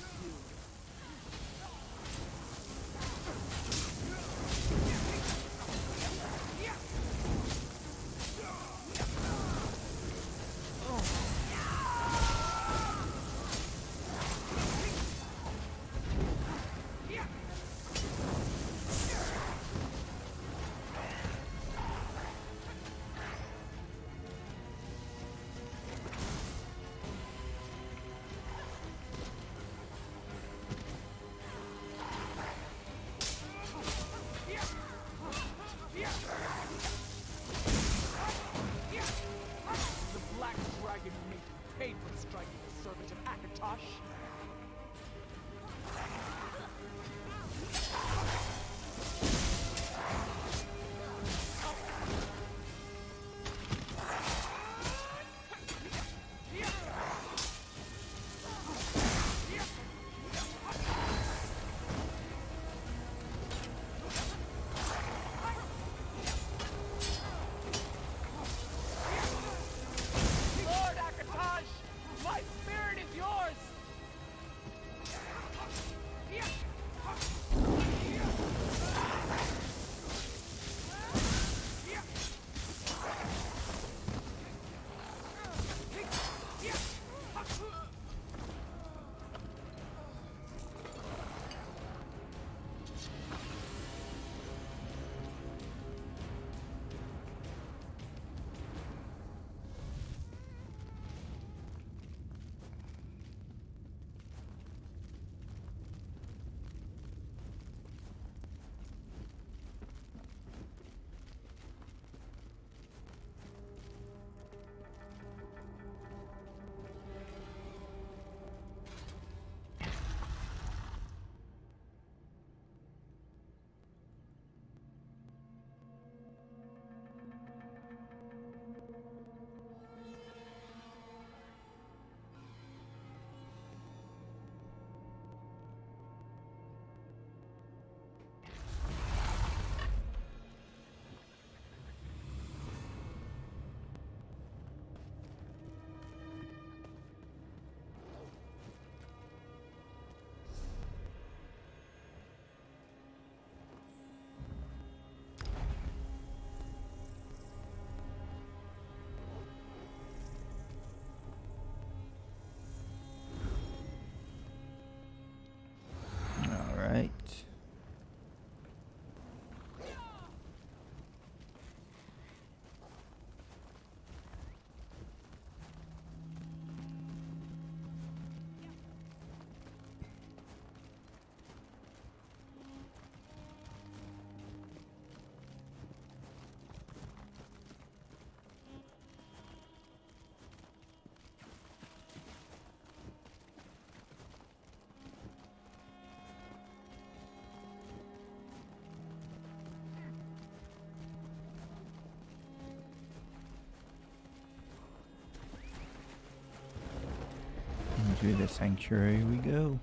Right. Into the sanctuary we go.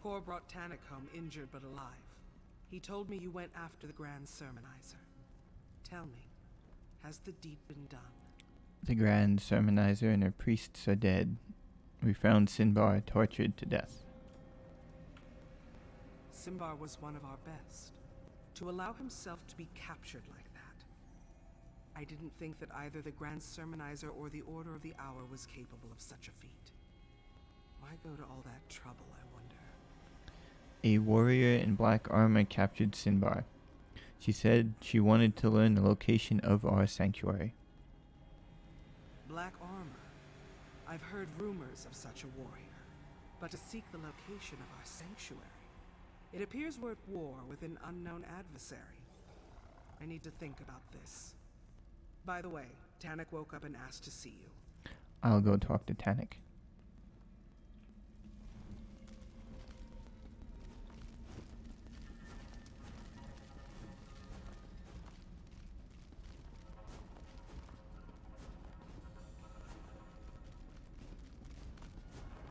Kor brought Tannik home injured but alive. He told me you went after the Grand Sermonizer. Tell me, has the deed been done?
The Grand Sermonizer and her priests are dead. We found Sinbar tortured to death.
Simbar was one of our best. to allow himself to be captured like that. I didn't think that either the Grand Sermonizer or the Order of the Hour was capable of such a feat. Why go to all that trouble, I wonder?
A warrior in black armor captured Sinbar. She said she wanted to learn the location of our sanctuary.
Black armor. I've heard rumors of such a warrior, but to seek the location of our sanctuary. It appears we're at war with an unknown adversary. I need to think about this. By the way, Tannic woke up and asked to see you.
I'll go talk to Tannic.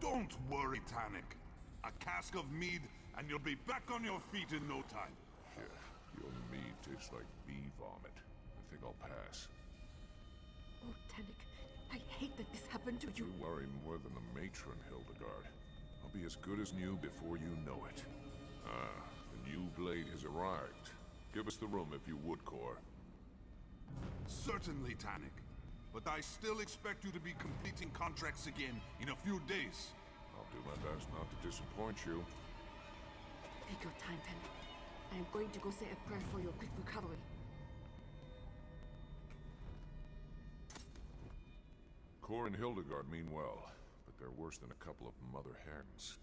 Don't worry, Tannic. A cask of mead, and you'll be back on your feet in no time.
Yeah, your mead tastes like bee vomit. I think I'll pass.
Oh, Tannic, I hate that this happened to you.
You worry more than the matron, Hildegard. I'll be as good as new before you know it. Ah, the new blade has arrived. Give us the room if you would, Cor.
Certainly, Tannic. But I still expect you to be completing contracts again in a few days.
I'll do my best not to disappoint you.
Take your time, Tannic. I am going to go say a prayer for your quick recovery.
Cor and Hildegard mean well, but they're worse than a couple of mother hens.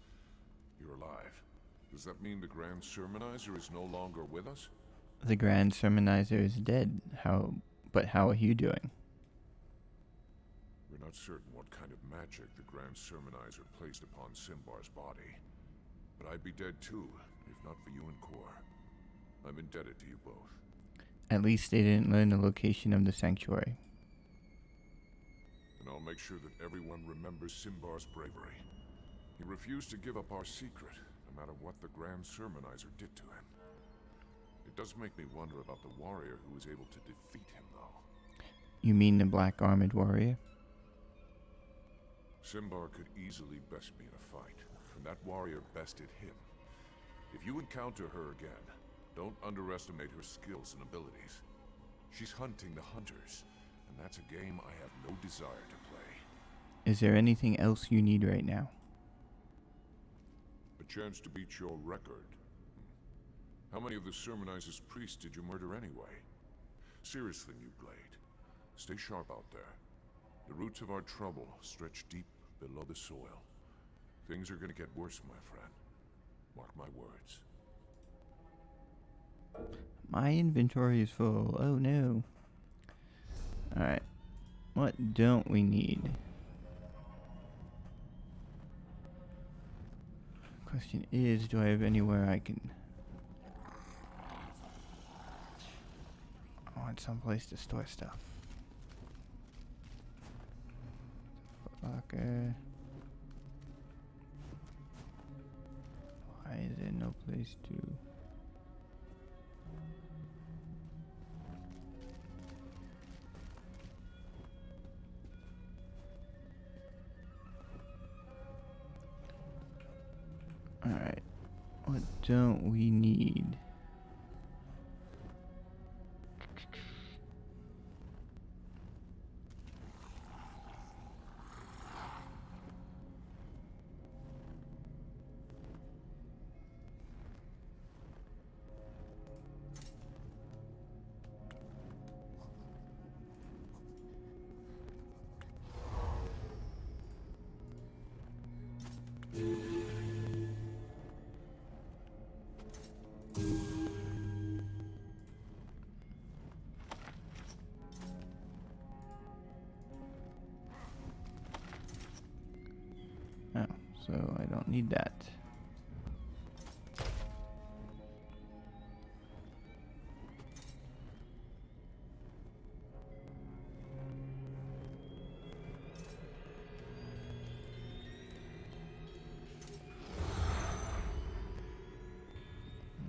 You're alive. Does that mean the Grand Sermonizer is no longer with us?
The Grand Sermonizer is dead. But how are you doing?
We're not certain what kind of magic the Grand Sermonizer placed upon Simbar's body. But I'd be dead too, if not for you and Cor. I'm indebted to you both.
At least they didn't learn the location of the sanctuary.
And I'll make sure that everyone remembers Simbar's bravery. He refused to give up our secret, no matter what the Grand Sermonizer did to him. It does make me wonder about the warrior who was able to defeat him, though.
You mean the black armored warrior?
Simbar could easily best me in a fight, and that warrior bested him. If you encounter her again, don't underestimate her skills and abilities. She's hunting the hunters, and that's a game I have no desire to play.
Is there anything else you need right now?
A chance to beat your record. How many of the Sermonizer's priests did you murder anyway? Seriously, New Blade, stay sharp out there. The roots of our trouble stretch deep below the soil. Things are gonna get worse, my friend. Mark my words.
My inventory is full. Oh no. Alright. What don't we need? Question is, do I have anywhere I can... I want someplace to store stuff. Footlocker. Why is there no place to... Alright, what don't we need? Oh, so I don't need that.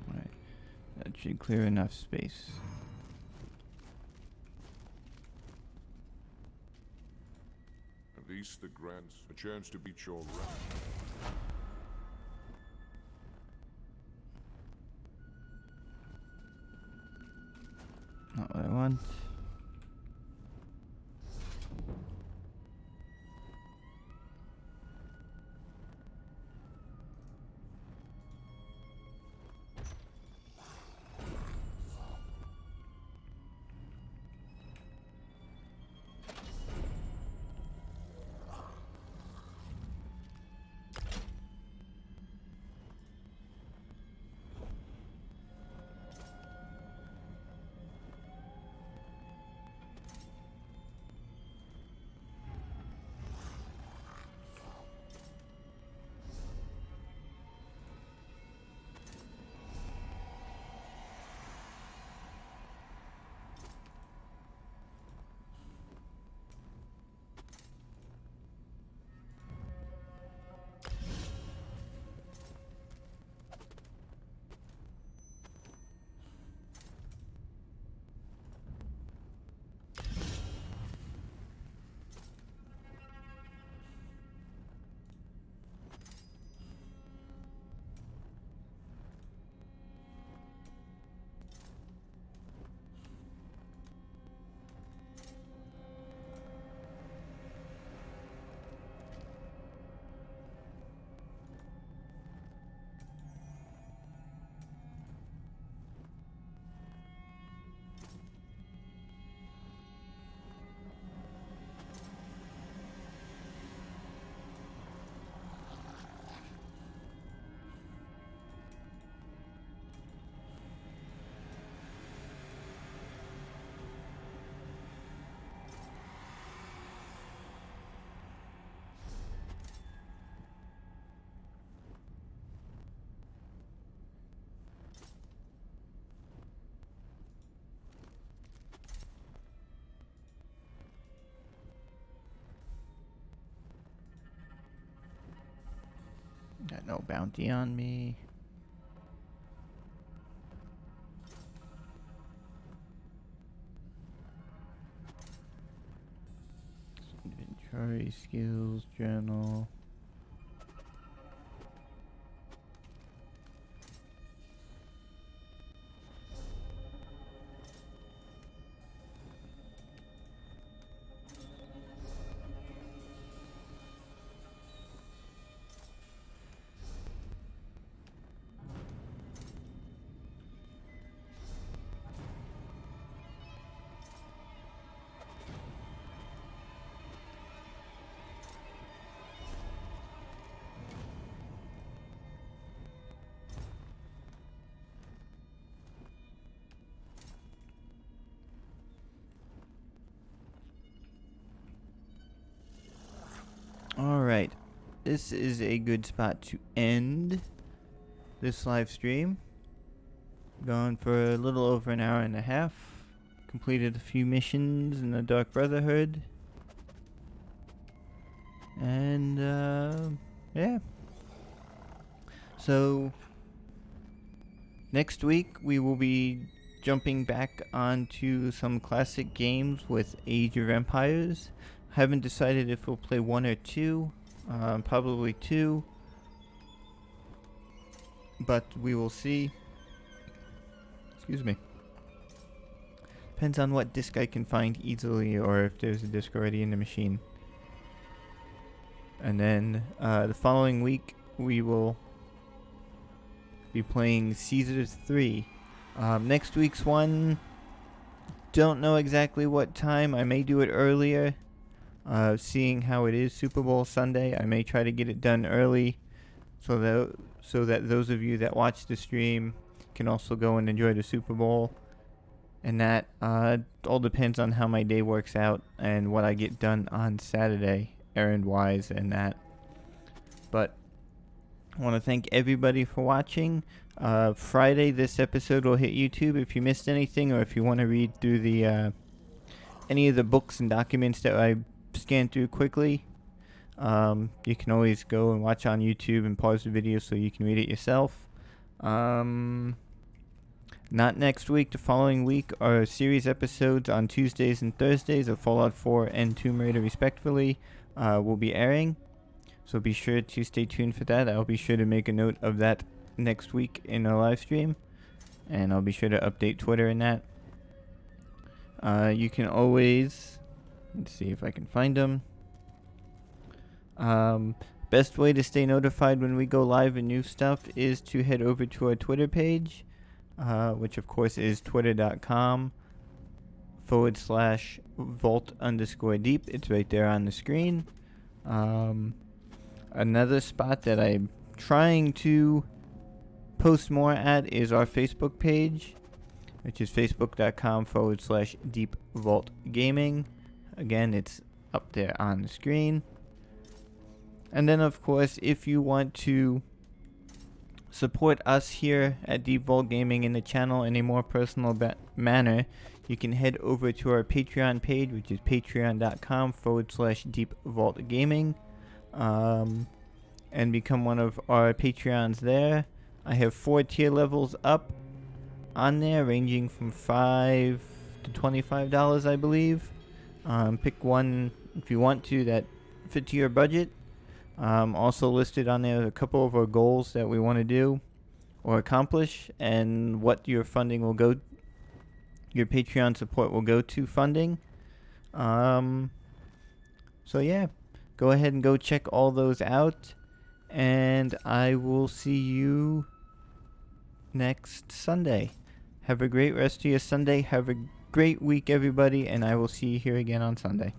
Alright, that should clear enough space.
At least the grants a chance to beat your record.
Got no bounty on me. Inventory skills journal. Alright, this is a good spot to end this live stream. Gone for a little over an hour and a half. Completed a few missions in the Dark Brotherhood. And, yeah. So, next week we will be jumping back onto some classic games with Age of Empires. Haven't decided if we'll play 1 or 2. Probably 2. But we will see. Excuse me. Depends on what disc I can find easily or if there's a disc already in the machine. And then the following week we will be playing Caesars 3. Next week's one, don't know exactly what time. I may do it earlier. Seeing how it is Super Bowl Sunday, I may try to get it done early so that those of you that watch the stream can also go and enjoy the Super Bowl. And that all depends on how my day works out and what I get done on Saturday, errand-wise and that. But I want to thank everybody for watching. Friday, this episode will hit YouTube. If you missed anything or if you want to read through the any of the books and documents that I scanned through quickly, you can always go and watch on YouTube and pause the video so you can read it yourself. Not next week, the following week are series episodes on Tuesdays and Thursdays of Fallout 4 and Tomb Raider respectively will be airing. So be sure to stay tuned for that. I'll be sure to make a note of that next week in a live stream. And I'll be sure to update Twitter in that. You can always... Let's see if I can find them. Best way to stay notified when we go live and new stuff is to head over to our Twitter page, which of course is twitter.com/vault_deep. It's right there on the screen. Another spot that I'm trying to post more at is our Facebook page, which is facebook.com/deepvaultgaming. Again, it's up there on the screen. And then, of course, if you want to support us here at Deep Vault Gaming in the channel in a more personal manner, you can head over to our Patreon page, which is patreon.com/deepvaultgaming, and become one of our Patreons there. I have 4 tier levels up on there, ranging from $5 to $25, I believe. Pick one if you want to that fit to your budget. Also listed on there a couple of our goals that we want to do or accomplish, and what your funding will go, your Patreon support will go to funding. So yeah, go ahead and go check all those out, and I will see you next Sunday. Have a great rest of your Sunday. Have a great week, everybody, and I will see you here again on Sunday.